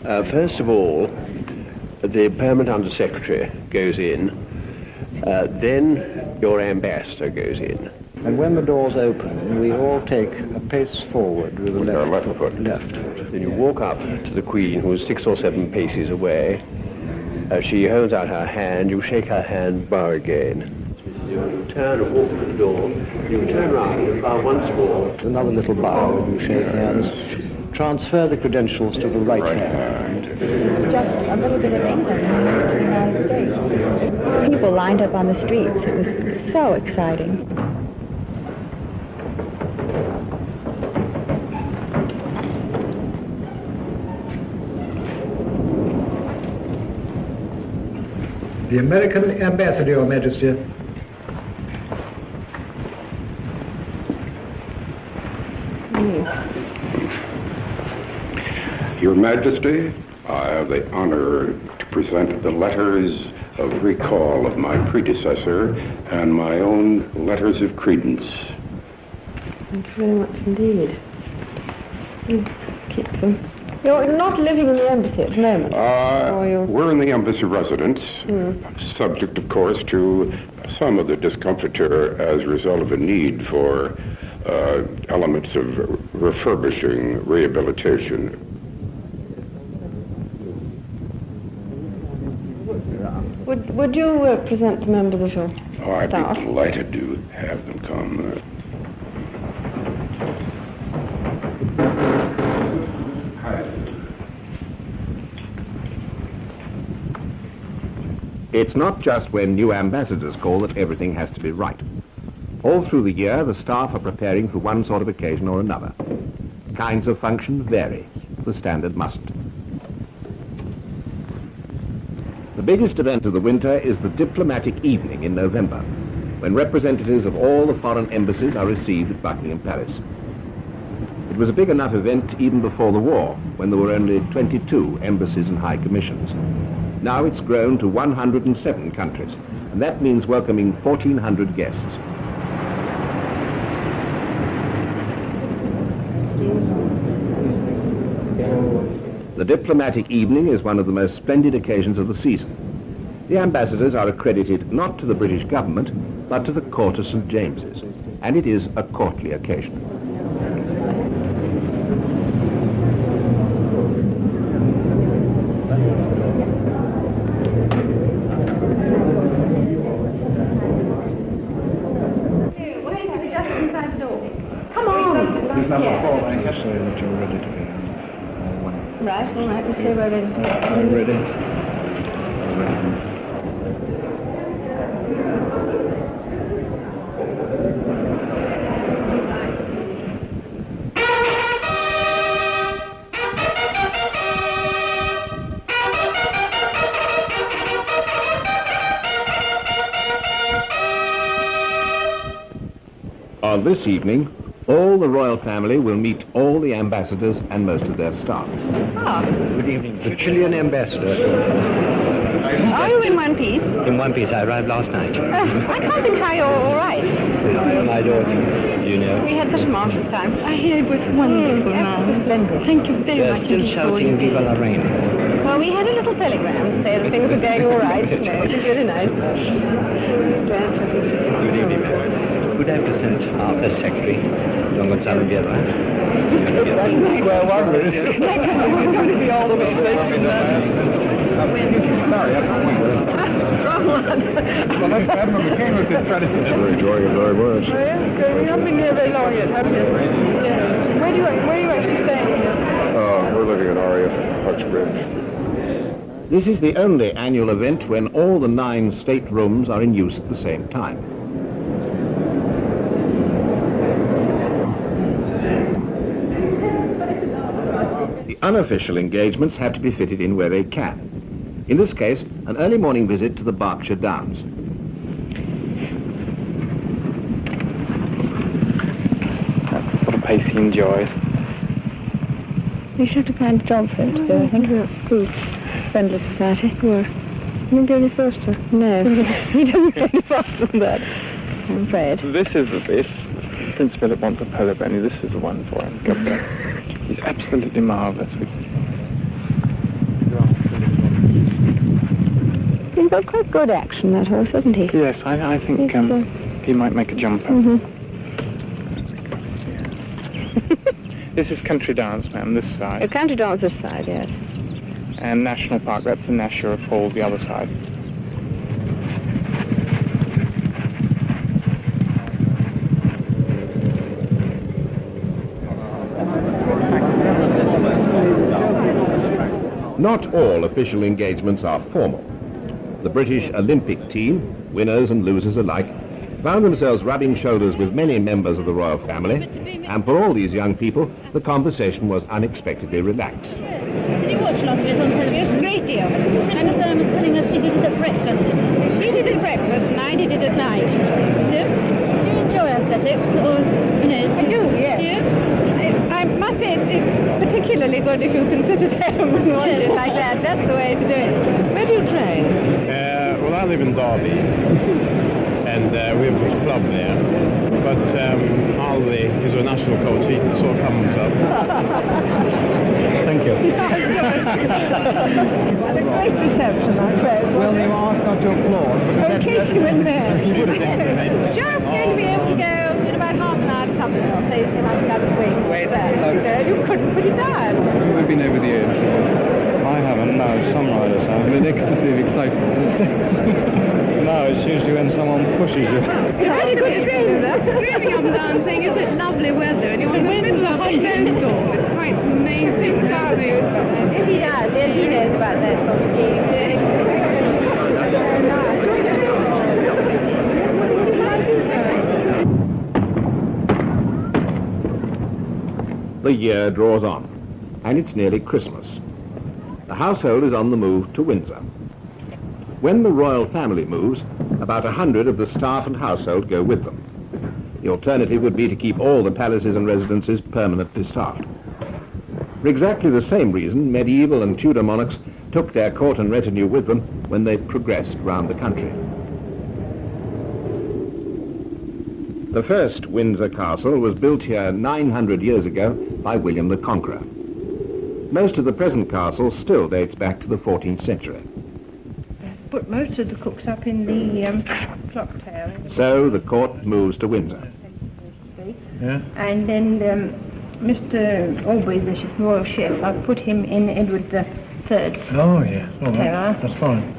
First of all, the permanent Under-Secretary goes in, then your ambassador goes in. And when the doors open, we all take a pace forward with the left foot. Then you walk up to the Queen, who is 6 or 7 paces away. She holds out her hand, you shake her hand, bow again. You turn and walk to the door, you turn round and bow once more. Another little bow, you shake hands. Transfer the credentials to the right hand. Just a little bit of England to the United States. People lined up on the streets. It was so exciting. The American Ambassador, Your Majesty. Your Majesty, I have the honor to present the letters of recall of my predecessor and my own letters of credence. Thank you very much indeed. Keep them. You're not living in the embassy at the moment? We're in the embassy residence, subject, of course, to some of the discomfiture as a result of a need for elements of refurbishing, rehabilitation. Would you present the members of your I'd staff? be delighted to have them come. It's not just when new ambassadors call that everything has to be right. All through the year, the staff are preparing for one sort of occasion or another. Kinds of function vary. The standard mustn't. The biggest event of the winter is the diplomatic evening in November, when representatives of all the foreign embassies are received at Buckingham Palace. It was a big enough event even before the war, when there were only 22 embassies and high commissions. Now it's grown to 107 countries, and that means welcoming 1,400 guests. The diplomatic evening is one of the most splendid occasions of the season. The ambassadors are accredited not to the British government, but to the Court of St. James's, and it is a courtly occasion. Right, all right, we'll see where it is. I'm ready. On this evening, all the royal family will meet all the ambassadors and most of their staff. Good evening. The Chilean ambassador. Are you in one piece? In one piece. I arrived last night. I can't think how you're all right. My daughter, you know. We had such a marvellous time. I hear it was wonderful. Splendid. Thank you very much. They're still shouting Viva la Reina. Well, we had a little telegram to say that things were going all right. No, it was really nice. Good evening, ma'am. Could I present our first secretary, Don Gonzalo Guerra? Square one, really. We're going to be all the mistakes in that. We're enjoying it very much. Oh, yeah? Good. You haven't been here very long yet, have you? Yeah. Where are you actually staying? We're living in Aria, Uxbridge. This is the only annual event when all the 9 state rooms are in use at the same time. The unofficial engagements have to be fitted in where they can. In this case, an early morning visit to the Berkshire Downs. That's the sort of pace he enjoys. We should have to find a job for him to do, I think. Who? Friendly Society. Where? He didn't go any faster. No. He doesn't go any faster than that, I'm afraid. This is, if Prince Philip wants a polo pony, this is the one for him. He's absolutely marvellous. He's got quite good action, that horse, hasn't he? Yes, I think he might make a jumper. This is Country Dance, ma'am, this side. Oh, Country Dance this side, yes. And National Park, that's the Nashua Falls, the other side. Not all official engagements are formal. The British Olympic team, winners and losers alike, found themselves rubbing shoulders with many members of the royal family, and for all these young people, the conversation was unexpectedly relaxed. Did you watch a lot of it on television? A great deal. I understand was telling us she did it at breakfast. She did it at breakfast and I did it at night. No? Do you enjoy athletics? Or, you know, I do, yes. Do you? I must say it's particularly good if you can sit at home and watch it like that. That's the way to do it. Where do you train? Well, I live in Derby, and we have a club there. But Harley is a national coach. He sort of comes up. Thank you. What a great reception, I suppose. Well, you asked not to applaud. In case you were there. Just going to be able to go in about half an hour to something else. Say, like another week. Wait there. You couldn't put it down. I've been over the edge. I haven't, no. some riders have, an ecstasy of excitement. No, it's usually when someone pushes you. It's very good driving up and down saying, is it lovely weather? And you want to win the hot snowstorm. It's quite amazing, Charlie. If he does, yes, he knows about that sort of skiing. The year draws on, and it's nearly Christmas. The household is on the move to Windsor. When the royal family moves, about 100 of the staff and household go with them. The alternative would be to keep all the palaces and residences permanently staffed. For exactly the same reason, medieval and Tudor monarchs took their court and retinue with them when they progressed round the country. The first Windsor Castle was built here 900 years ago by William the Conqueror. Most of the present castle still dates back to the 14th century. Put most of the cooks up in the clock tower. So the court moves to Windsor. Yeah. And then Mr. Aubrey, the royal chef, I put him in Edward III's Oh, yeah. All right. tower. That's fine.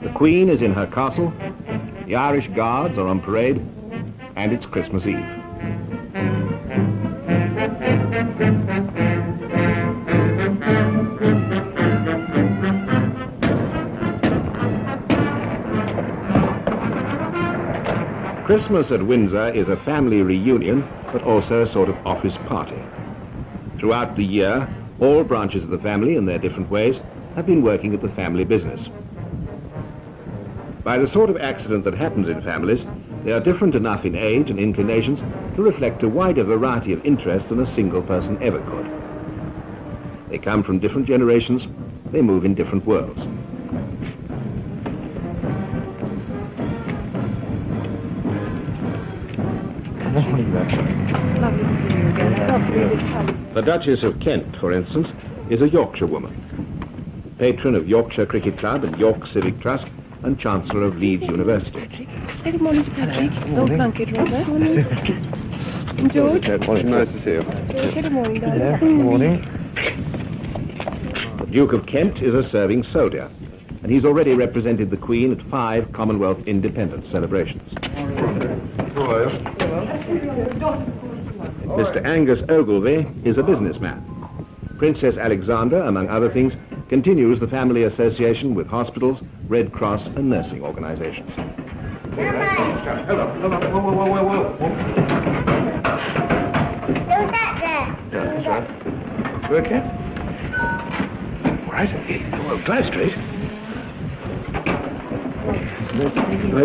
The Queen is in her castle, the Irish Guards are on parade, and it's Christmas Eve. Christmas at Windsor is a family reunion, but also a sort of office party. Throughout the year, all branches of the family, in their different ways, have been working at the family business. By the sort of accident that happens in families, they are different enough in age and inclinations to reflect a wider variety of interests than a single person ever could. They come from different generations, they move in different worlds. The Duchess of Kent, for instance, is a Yorkshire woman, patron of Yorkshire Cricket Club and York Civic Trust, and Chancellor of Leeds University. Good morning to Patrick. Don't funk it, Robert. George. Nice to see you. Good morning, darling. Yeah, good morning. The Duke of Kent is a serving soldier, and he's already represented the Queen at 5 Commonwealth independence celebrations. Mr. Angus Ogilvy is a businessman. Princess Alexandra, among other things, continues the family association with hospitals, Red Cross and nursing organizations. Who's that there? That's right. Okay. Right, okay. Well, drive straight.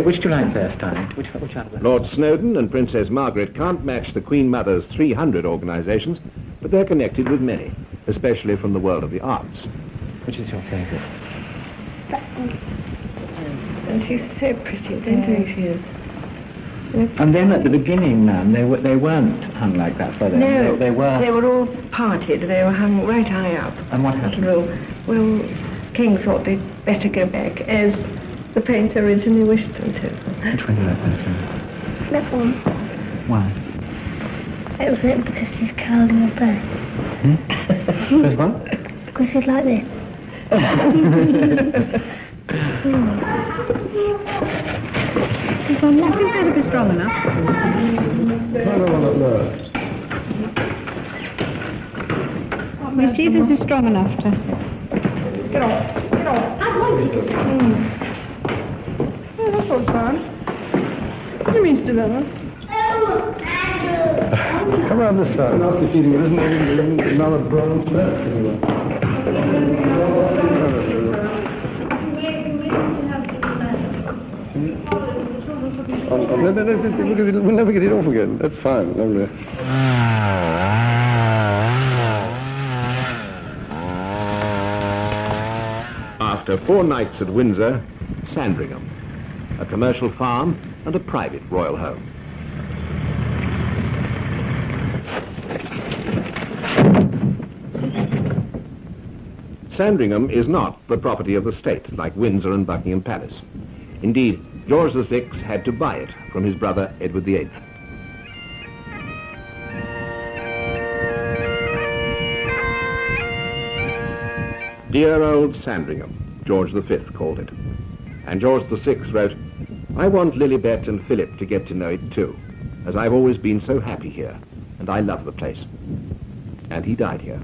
Which do you like first, time? Which one? Lord Snowdon and Princess Margaret can't match the Queen Mother's 300 organizations, but they're connected with many, especially from the world of the arts. Which is your favourite? And she's so pretty, don't you think she is? And then at the beginning, ma'am, they weren't hung like that, were they? No, they were. They were all parted. They were hung right high up. And what happened? Well, King thought they'd better go back, as the painter originally wished them to. Which one do you like best? That one. Why? It was it because she's curled in her back. Because what? Because she's like this. I think that'll be strong enough. You see, this is strong enough to... Get off. Get off. I wanted to. Oh, that's all fine. What do you mean to do that, huh? Come around this side. Nasty feeling, isn't there? Another bronze left. We'll never get it off again. That's fine. Lovely. After 4 nights at Windsor, Sandringham, a commercial farm and a private royal home. Sandringham is not the property of the state, like Windsor and Buckingham Palace. Indeed, George VI had to buy it from his brother Edward VIII. Dear old Sandringham, George V called it. And George VI wrote, I want Lilibet and Philip to get to know it too, as I've always been so happy here, and I love the place. And he died here.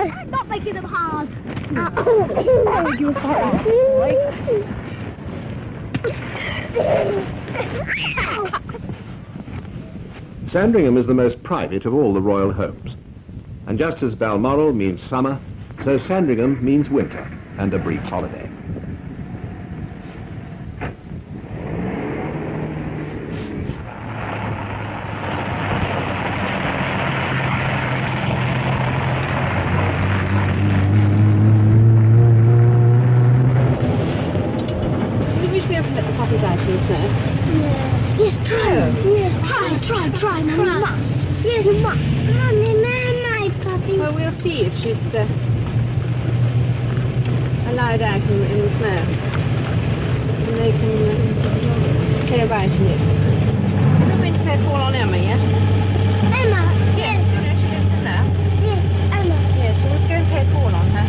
I'm not making them hard. Sandringham is the most private of all the royal homes. And just as Balmoral means summer, so Sandringham means winter and a brief holiday. Try, Mum. You must. Yes, you must. Mummy, my puppy. Well, we'll see if she's allowed out in the snow. And they can play about in it. We're not going to play fall on Emma yet. Emma, yes. You know she lives in there? Yes, Emma. Yes, so let's go and play fall on her.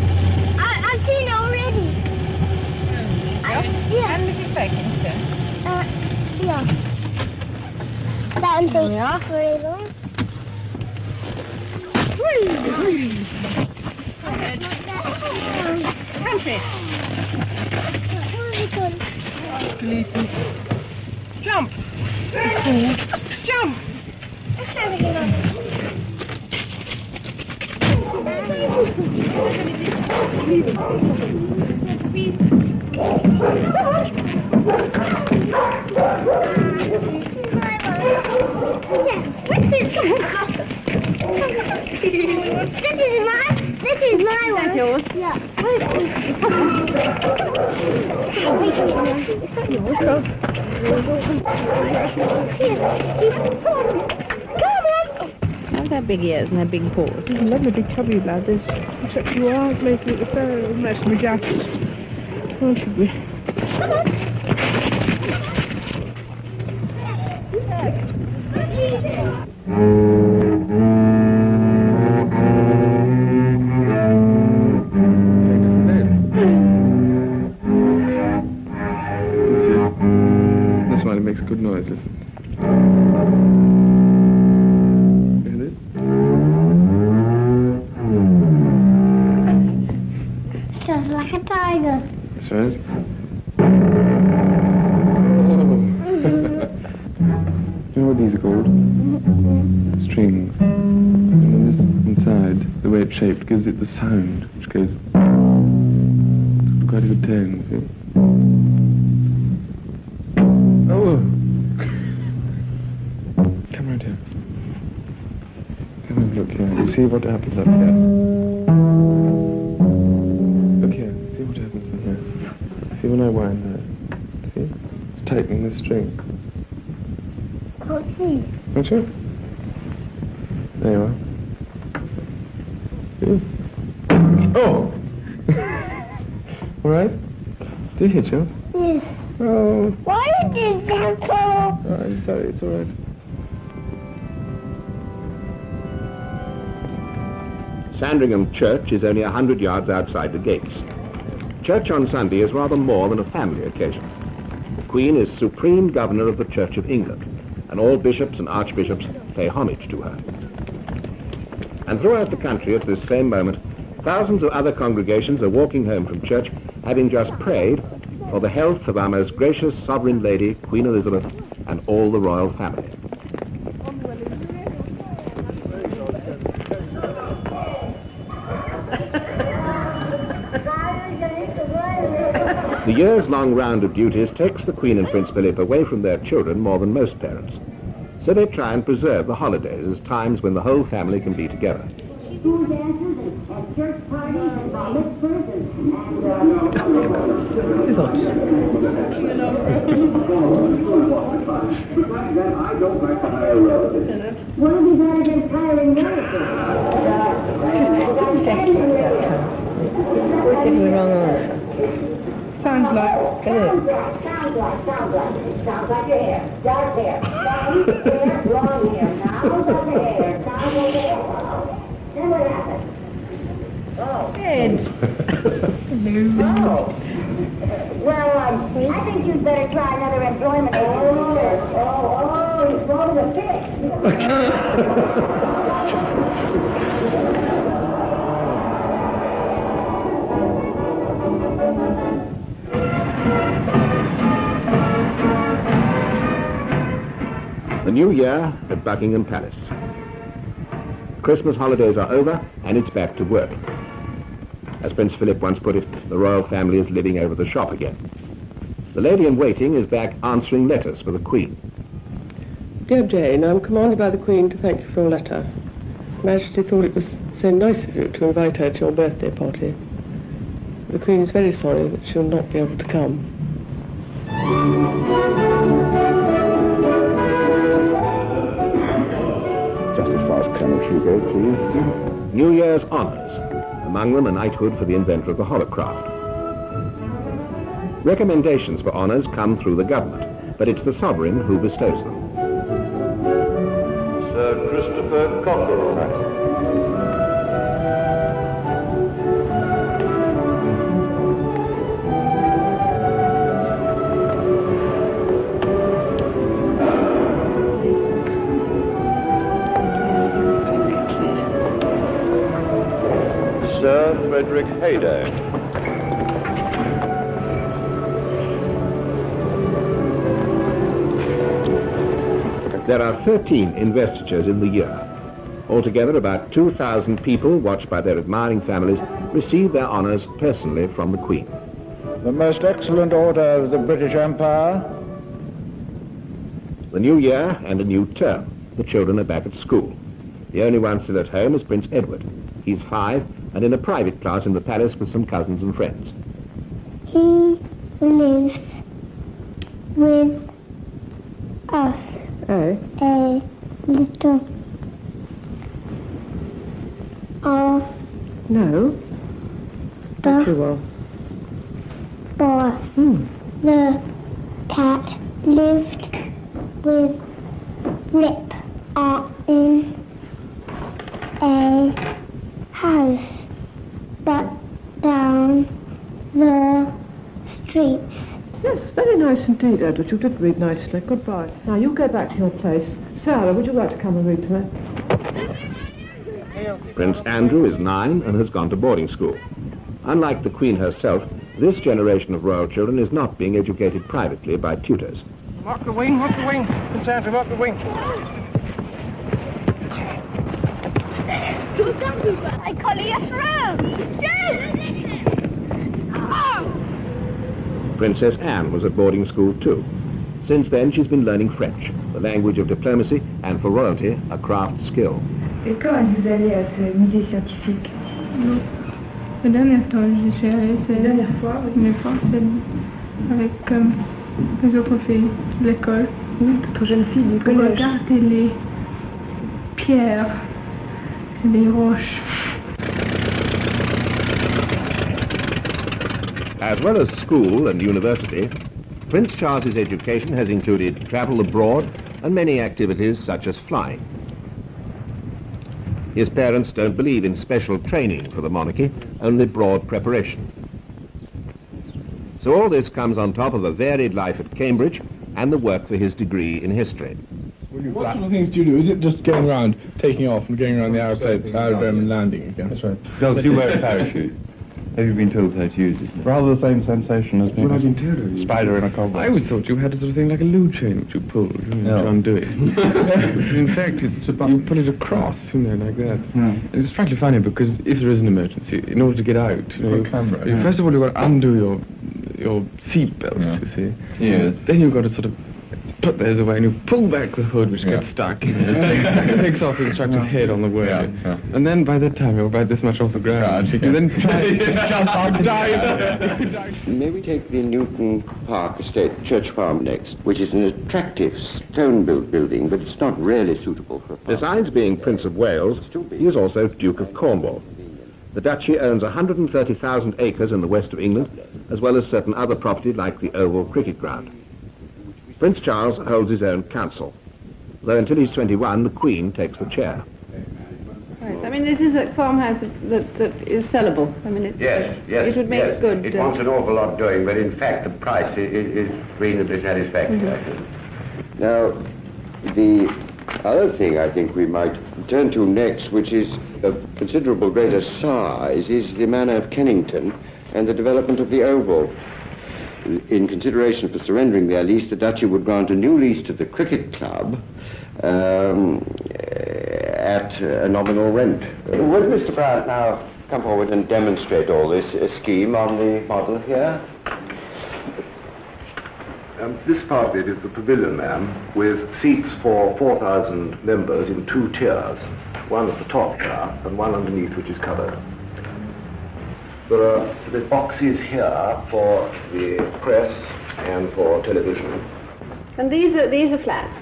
I've seen her already. Yeah. And Mrs. Perkins too. Yeah. That won't take very long. Jump! Jump! This is my one. Is that yours? Yeah. It's not yours. How's their big ears and their big paws? He's a lovely big chubby lad, this. Except you are making it a fair mess of my jacket. Won't you be? Come on. This one, it makes a good noise, listen. Hear this? Just like a tiger. That's right. You know what these are called? Strings. And then this inside, the way it's shaped, gives it the sound, which goes... It's got quite a good tone, you see? Oh! Come round here. Come and look here. You see what happens up here? Look here. See what happens in here. See when I wind there? See? It's tightening the string. Can't see. Don't you? There you are. See? Oh! All right? Did it hit you? Yes. Oh. Why did that go? Oh, I'm sorry, it's all right. Sandringham Church is only 100 yards outside the gates. Church on Sunday is rather more than a family occasion. The Queen is Supreme Governor of the Church of England, and all bishops and archbishops pay homage to her. And throughout the country at this same moment, thousands of other congregations are walking home from church, having just prayed for the health of our most gracious Sovereign Lady, Queen Elizabeth, and all the royal family. The years-long round of duties takes the Queen and Prince Philip away from their children more than most parents. So they try and preserve the holidays as times when the whole family can be together. School dances and church parties and bar mitzvahs and I don't like to hire relatives. what have you got against hiring relatives? We're getting the wrong answer. Sounds like. Sounds like your hair. Dark hair. Long hair, long hair. Now look at the hair. Sounds like your hair. Then what happened? Oh. Ed. Oh. Well, I think you'd better try another employment. Oh, he's going to pick. The new year at Buckingham Palace. Christmas holidays are over and it's back to work. As Prince Philip once put it, the royal family is living over the shop again. The lady-in-waiting is back answering letters for the Queen. Dear Jane, I'm commanded by the Queen to thank you for your letter. Her Majesty thought it was so nice of you to invite her to your birthday party. The Queen is very sorry that she'll not be able to come. Just as far as Colonel Hugo, please. New Year's honours. Among them a knighthood for the inventor of the holocraft. Recommendations for honours come through the government, but it's the sovereign who bestows them. Sir Christopher Cockerell. Sir Frederick Hayday. There are 13 investitures in the year. Altogether, about 2,000 people, watched by their admiring families, receive their honours personally from the Queen. The most excellent order of the British Empire. The new year and a new term. The children are back at school. The only one still at home is Prince Edward. He's 5 and in a private class in the palace with some cousins and friends. He lives with us. Oh? A little of No. the Too well. boy. The cat lived with Rip in a house down the streets. Yes, very nice indeed, Edward. You did read nicely. Goodbye. Now, you go back to your place. Sarah, would you like to come and read to me? Prince Andrew is 9 and has gone to boarding school. Unlike the Queen herself, this generation of royal children is not being educated privately by tutors. Walk the wing, Prince Andrew, walk the wing. I call you a Princess Anne was at boarding school too. Since then, she's been learning French, the language of diplomacy, and for royalty, a craft skill. Et quand vous allez à ce musée scientifique? Non. La dernière fois, j'y suis allée, c'est... La dernière fois, oui. Une fois, c'est avec les autres filles de l'école. D'autres jeunes filles du Pour collège. regarder les pierres, les roches. As well as school and university, Prince Charles's education has included travel abroad and many activities such as flying. His parents don't believe in special training for the monarchy, only broad preparation. So all this comes on top of a varied life at Cambridge and the work for his degree in history. What sort of things do you do? Is it just going around, taking off and going around the aerodrome and landing again? That's right. Girls, do you wear a parachute? Have you been told how to use it? Rather the same sensation as being What have you a been told? spider in a cobweb. I always thought you had a sort of thing like a loo chain which you pull to undo it. In fact, you pull it across, like that. And it's frankly funny because if there is an emergency, in order to get out, you first of all you've got to undo your seat belts, you see. Yes. Then you've got to sort of put those away and you pull back the hood, which gets stuck. It takes off the instructor's head on the way. And then by the time you're about this much off the ground, you can then try to jump out, dive. May we take the Newton Park Estate Church Farm next, which is an attractive stone-built building, but it's not really suitable for a farm. Besides being Prince of Wales, he is also Duke of Cornwall. The duchy owns 130,000 acres in the west of England, as well as certain other property like the Oval Cricket Ground. Prince Charles holds his own council, though until he's 21, the Queen takes the chair. Right. I mean, this is a farmhouse that is sellable. I mean, Yes. It would make good. It wants an awful lot doing, but in fact the price is reasonably satisfactory. Now, the other thing I think we might turn to next, which is of considerable greater size, is the manor of Kennington and the development of the Oval. In consideration for surrendering their lease, the duchy would grant a new lease to the cricket club at a nominal rent. Would Mr. Bryant now come forward and demonstrate all this scheme on the model here? This part of it is the pavilion, ma'am, with seats for 4,000 members in 2 tiers, one at the top here and one underneath, which is covered. There are the boxes here for the press and for television. And these are flats?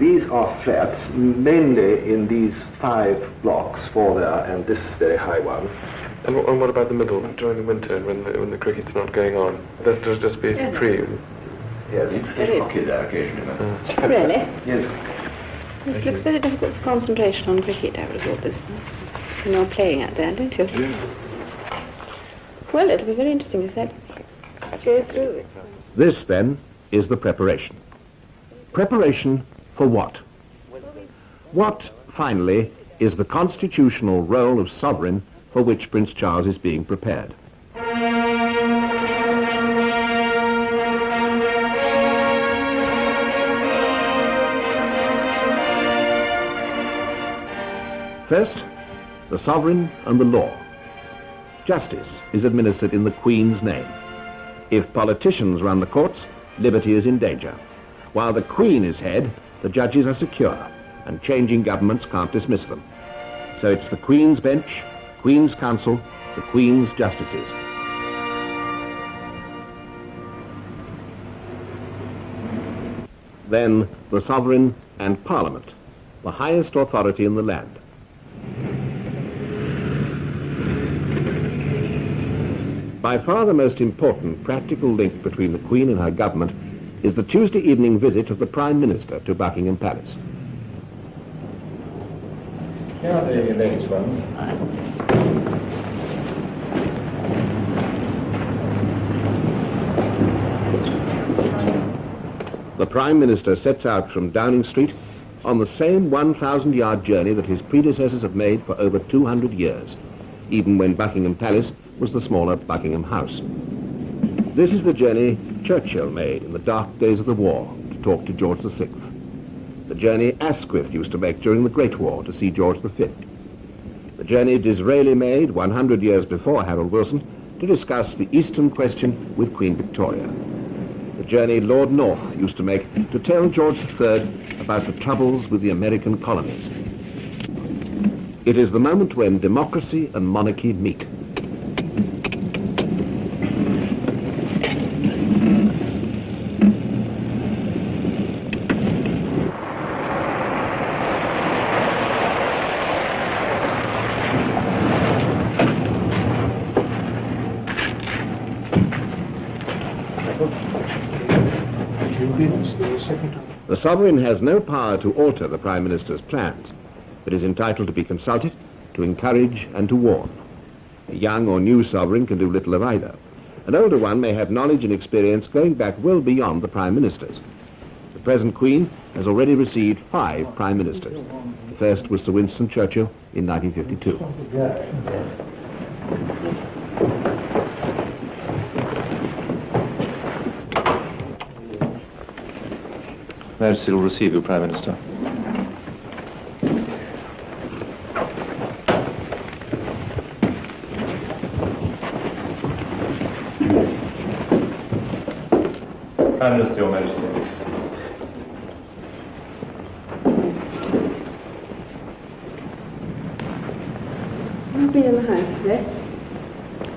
These are flats, mainly in these 5 blocks, 4 there and this very high one. And what about the middle, during the winter, when the cricket's not going on? That'll just be free? Yes. It's hockey there occasionally. Really? Yes. It looks very difficult for concentration on cricket, I would have thought this. You're playing out there, don't you? Yeah. Well, it'll be very interesting if that goes through. This, then, is the preparation. Preparation for what? What, finally, is the constitutional role of sovereign for which Prince Charles is being prepared? First, the sovereign and the law. Justice is administered in the Queen's name. If politicians run the courts, liberty is in danger. While the Queen is head, the judges are secure, and changing governments can't dismiss them. So it's the Queen's bench, Queen's council, the Queen's justices. Then the sovereign and Parliament, the highest authority in the land. By far the most important practical link between the Queen and her government is the Tuesday evening visit of the Prime Minister to Buckingham Palace. Here are the latest ones. The Prime Minister sets out from Downing Street on the same 1,000-yard journey that his predecessors have made for over 200 years, even when Buckingham Palace was the smaller Buckingham House. This is the journey Churchill made in the dark days of the war to talk to George VI. The journey Asquith used to make during the Great War to see George V. The journey Disraeli made 100 years before Harold Wilson to discuss the Eastern question with Queen Victoria. The journey Lord North used to make to tell George III about the troubles with the American colonies. It is the moment when democracy and monarchy meet. The sovereign has no power to alter the Prime Minister's plans, but is entitled to be consulted, to encourage and to warn. A young or new sovereign can do little of either. An older one may have knowledge and experience going back well beyond the Prime Ministers. The present Queen has already received 5 Prime Ministers. The first was Sir Winston Churchill in 1952. Majesty will receive you, Prime Minister. Prime Minister, Your Majesty. You've been in the house today?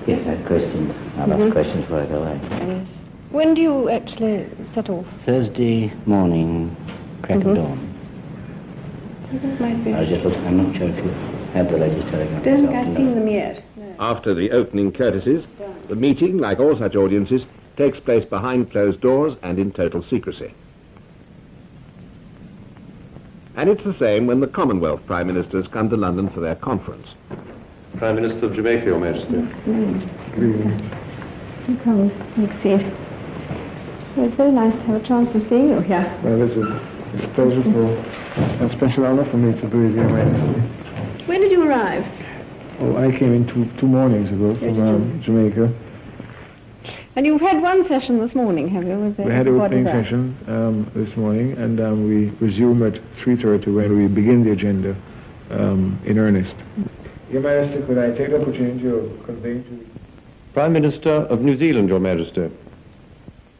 Yes, I had questions. I'll ask questions before I go away. Yes. When do you actually set off? Thursday morning, crack of dawn. I think it might be. I was just looking, I'm not sure if you had the latest telegram. Don't think I've seen them yet. No. After the opening courtesies, the meeting, like all such audiences, takes place behind closed doors and in total secrecy. And it's the same when the Commonwealth Prime Ministers come to London for their conference. Prime Minister of Jamaica, Your Majesty. Do come, take a seat. Well, it's very nice to have a chance of seeing you here. Well, it's a pleasure a special honor for me to be with Your Majesty. When did you arrive? Oh, I came in two mornings ago from Jamaica. And you've had one session this morning, have you? We had an opening session this morning, and we resume at 3:30 when we begin the agenda in earnest. Your Majesty, could I take the opportunity of conveying to you? Prime Minister of New Zealand, Your Majesty.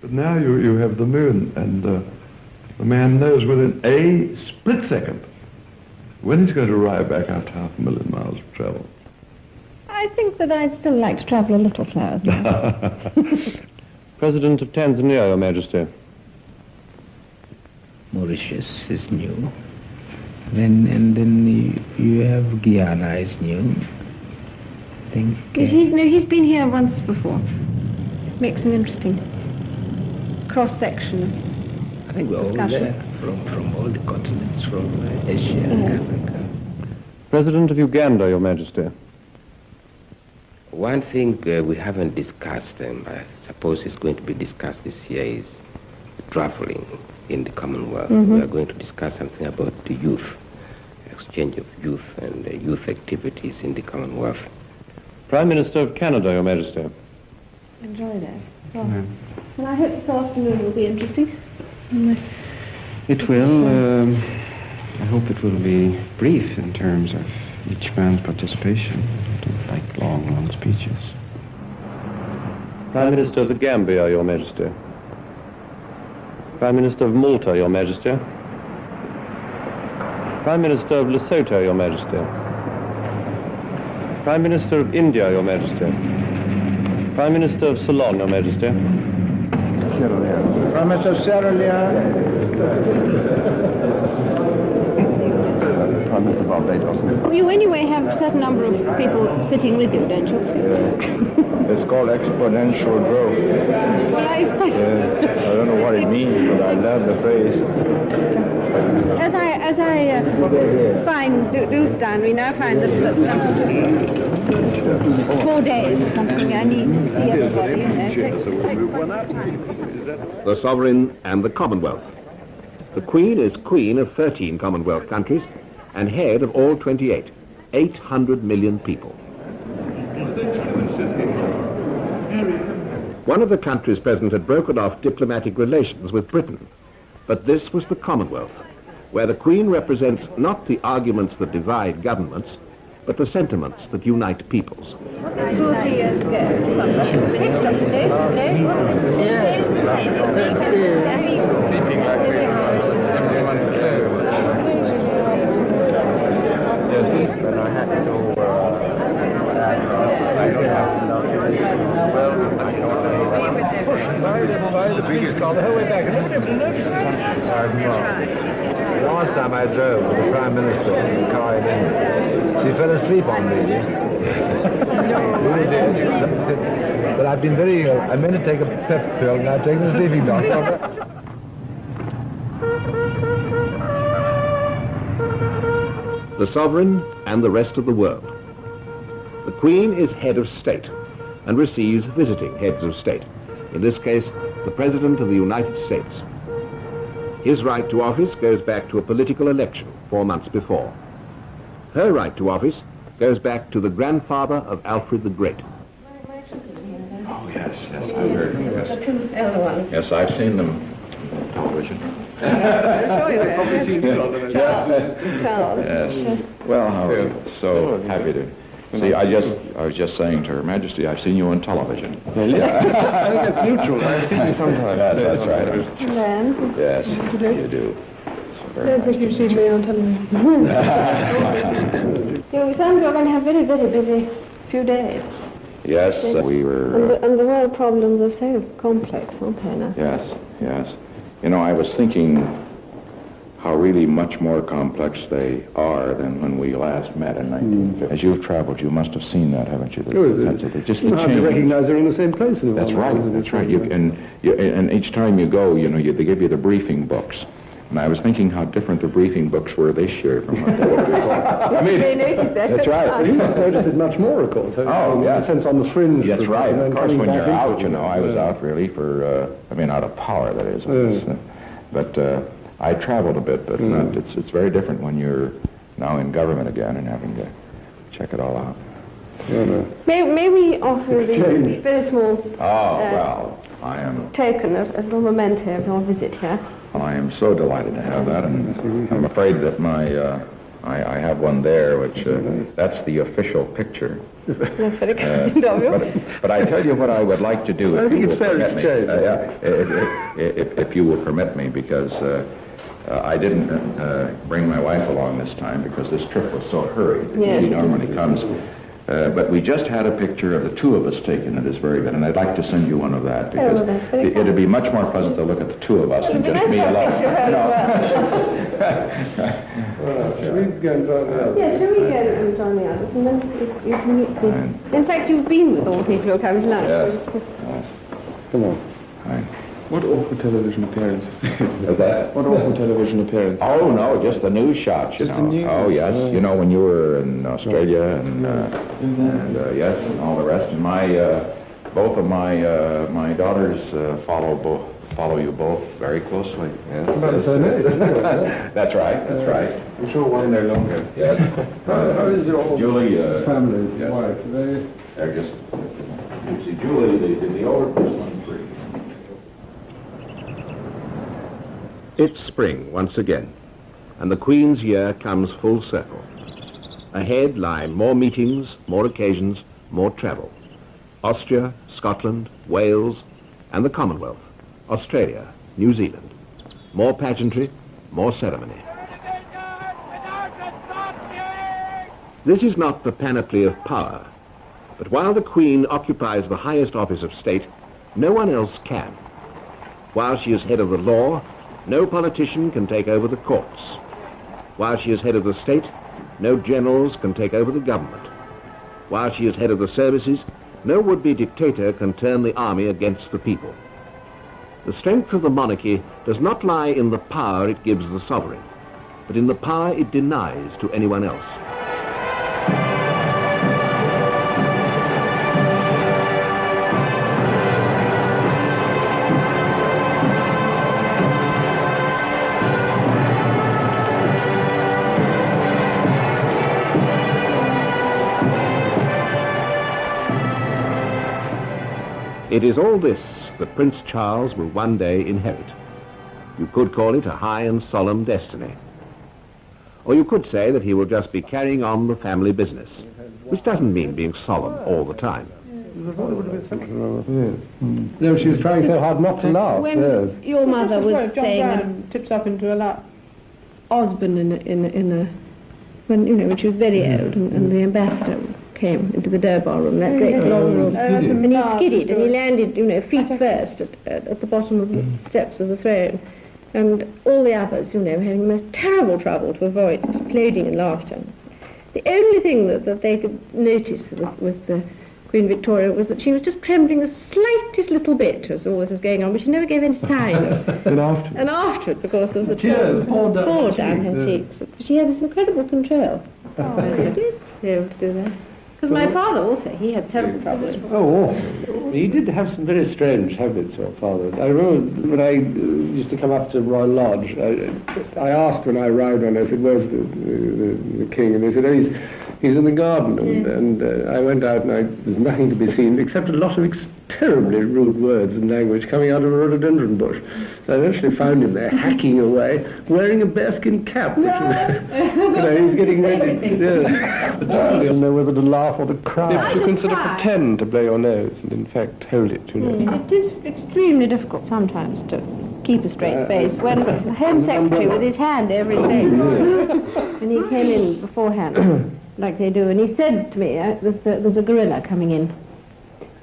But now you have the moon, and the man knows within a split second when he's going to arrive back after 500,000 miles of travel. I think that I'd still like to travel a little slower. President of Tanzania, Your Majesty. Mauritius is new. Then you have Guyana is new. I think. He's been here once before. Makes an interesting cross-section. I think we're all there, from all the continents, from Asia and Africa. President of Uganda, Your Majesty. One thing we haven't discussed, and I suppose it's going to be discussed this year, is traveling in the Commonwealth. We are going to discuss something about the youth, exchange of youth and youth activities in the Commonwealth. Prime Minister of Canada, Your Majesty. Enjoy that. Well, I hope this afternoon will be interesting. It will. I hope it will be brief in terms of each man's participation. I don't like long speeches. Prime Minister of the Gambia, Your Majesty. Prime Minister of Malta, Your Majesty. Prime Minister of Lesotho, Your Majesty. Prime Minister of India, Your Majesty. Prime Minister of Ceylon, Your Majesty. Prime Minister of Sierra Leone. Prime Minister of Barbados. You anyway have a certain number of people sitting with you, don't you? It's called exponential growth. Well, I suppose. I don't know what it means, but I love the phrase. As I find Dustan, we now find that 4 days or something, I need to see everybody. The Sovereign and the Commonwealth. The Queen is Queen of 13 Commonwealth countries and head of all 28, 800 million people. One of the countries present had broken off diplomatic relations with Britain, but this was the Commonwealth, where the Queen represents not the arguments that divide governments, but the sentiments that unite peoples. 2 or 3 years ago. Then I had to the biggest car the whole way back. I never even noticed that. Last time I drove with the Prime Minister in the car in England, she fell asleep on me. Really did. But I've been very ill. I meant to take a pep pill and I've taken a sleeping dog. The Sovereign and the rest of the world. The Queen is head of state and receives visiting heads of state, in this case, the President of the United States. His right to office goes back to a political election 4 months before. Her right to office goes back to the grandfather of Alfred the Great. Oh, yes, I've heard. The 2 elder ones. Yes, I've seen them on television. Charles. Yes. Well, how so happy to See, I was just saying to Her Majesty, I've seen you on television. Really? I think it's neutral. I've seen you sometimes. That's right. Then? Yes, you do. Don't think you've seen me on television. It sounds you're going to have very, very busy few days. Yes, we were... And the world problems are so complex, aren't they now? Yes, yes. You know, I was thinking how really much more complex they are than when we last met in 1950. As you've traveled, you must have seen that, haven't you? Just the change. You recognize they're in the same place anymore. That's right, that's right. And each time you go, you know, they give you the briefing books. And I was thinking how different the briefing books were this year from what they were before. I mean, that's right. But you must notice it much more, of course. Oh, yeah. In a sense, on the fringe. That's right. Of course, when you're out, you know, I was out really for, out of power, that is. But I traveled a bit, but it's very different when you're now in government again and having to check it all out. May we offer the very small I am token as a memento of your visit here? I am so delighted to have that, and I'm afraid that I have one there, which that's the official picture. That's very kind of you. But I tell you what I would like to do. I think it's fair exchange. If you will permit me, because I didn't bring my wife along this time because this trip was so hurried. Yes, she normally comes. But we just had a picture of the two of us taken. It is very good, and I'd like to send you one of that because it'd be much more pleasant to look at the two of us than just me alone. Shall we go and join the others? Yes, shall we go and join the others, and then you can meet me. In fact, you've been with all the people who are coming tonight. Yes. Come on. Fine. What awful television appearance is that? What awful television appearance? Oh, no, just the news shots. Just the news? Oh, yes. You know, when you were in Australia and yes, and all the rest. And both of my daughters follow you both very closely. Yes. That's right. That's right. I'm sure one no longer. Yes. How is your Julie? Family? Yes. Wife? They're just. You see, Julie, the older person. It's spring once again, and the Queen's year comes full circle. Ahead lie more meetings, more occasions, more travel. Austria, Scotland, Wales, and the Commonwealth, Australia, New Zealand. More pageantry, more ceremony. This is not the panoply of power, but while the Queen occupies the highest office of state, no one else can. While she is head of the law, no politician can take over the courts. While she is head of the state, no generals can take over the government. While she is head of the services, no would-be dictator can turn the army against the people. The strength of the monarchy does not lie in the power it gives the sovereign, but in the power it denies to anyone else. It is all this that Prince Charles will one day inherit. You could call it a high and solemn destiny. Or you could say that he will just be carrying on the family business, which doesn't mean being solemn all the time. No, she was trying so hard not to laugh. When your mother was saying, tips up into a lap, Osborne when she was very old, and the ambassador came into the Durbar room, that great long room, and he skidded and he landed, feet first at the bottom of the steps of the throne, and all the others, having the most terrible trouble to avoid exploding in laughter. The only thing that they could notice with the Queen Victoria was that she was just trembling the slightest little bit as all this was going on, but she never gave any sign. And afterwards, of course, there was a tears poured down her cheeks. She had this incredible control. She did be able to do that. Because my father also, he had terrible trouble. Oh, he did have some very strange habits, your father. I remember when I used to come up to Royal Lodge, I asked when I arrived on if it was the king, and they said, He's in the garden, and I went out, and there's nothing to be seen except a lot of terribly rude words and language coming out of a rhododendron bush. So I eventually found him there, hacking away, wearing a bearskin cap. Which was, he's getting ready. You'll know whether to laugh or to cry. If you consider pretend to blow your nose, and in fact hold it, you know. It is extremely difficult sometimes to keep a straight face when the Home Secretary with his hand over his face, and he came in beforehand, like they do, and he said to me, there's a gorilla coming in.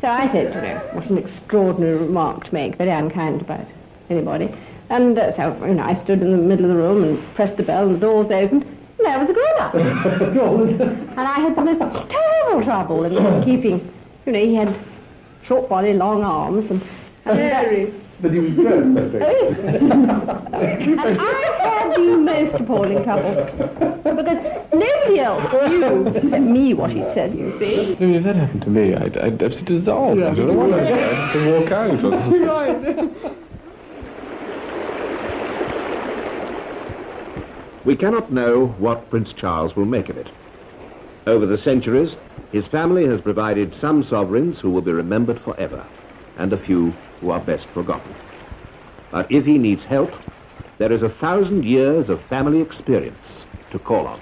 So I said, what an extraordinary remark to make, very unkind about anybody. And so, I stood in the middle of the room and pressed the bell, and the doors opened, and there was the gorilla. And I had the most terrible trouble in keeping, he had short body, long arms, and but he was dressed, I think. And I had the most appalling trouble, because nobody else knew except me what he'd said, you see. If that happened to me, I'd absolutely dissolve. I don't know what I'd have to walk out. Right. We cannot know what Prince Charles will make of it. Over the centuries, his family has provided some sovereigns who will be remembered forever, and a few who are best forgotten. But if he needs help, there is 1,000 years of family experience to call on.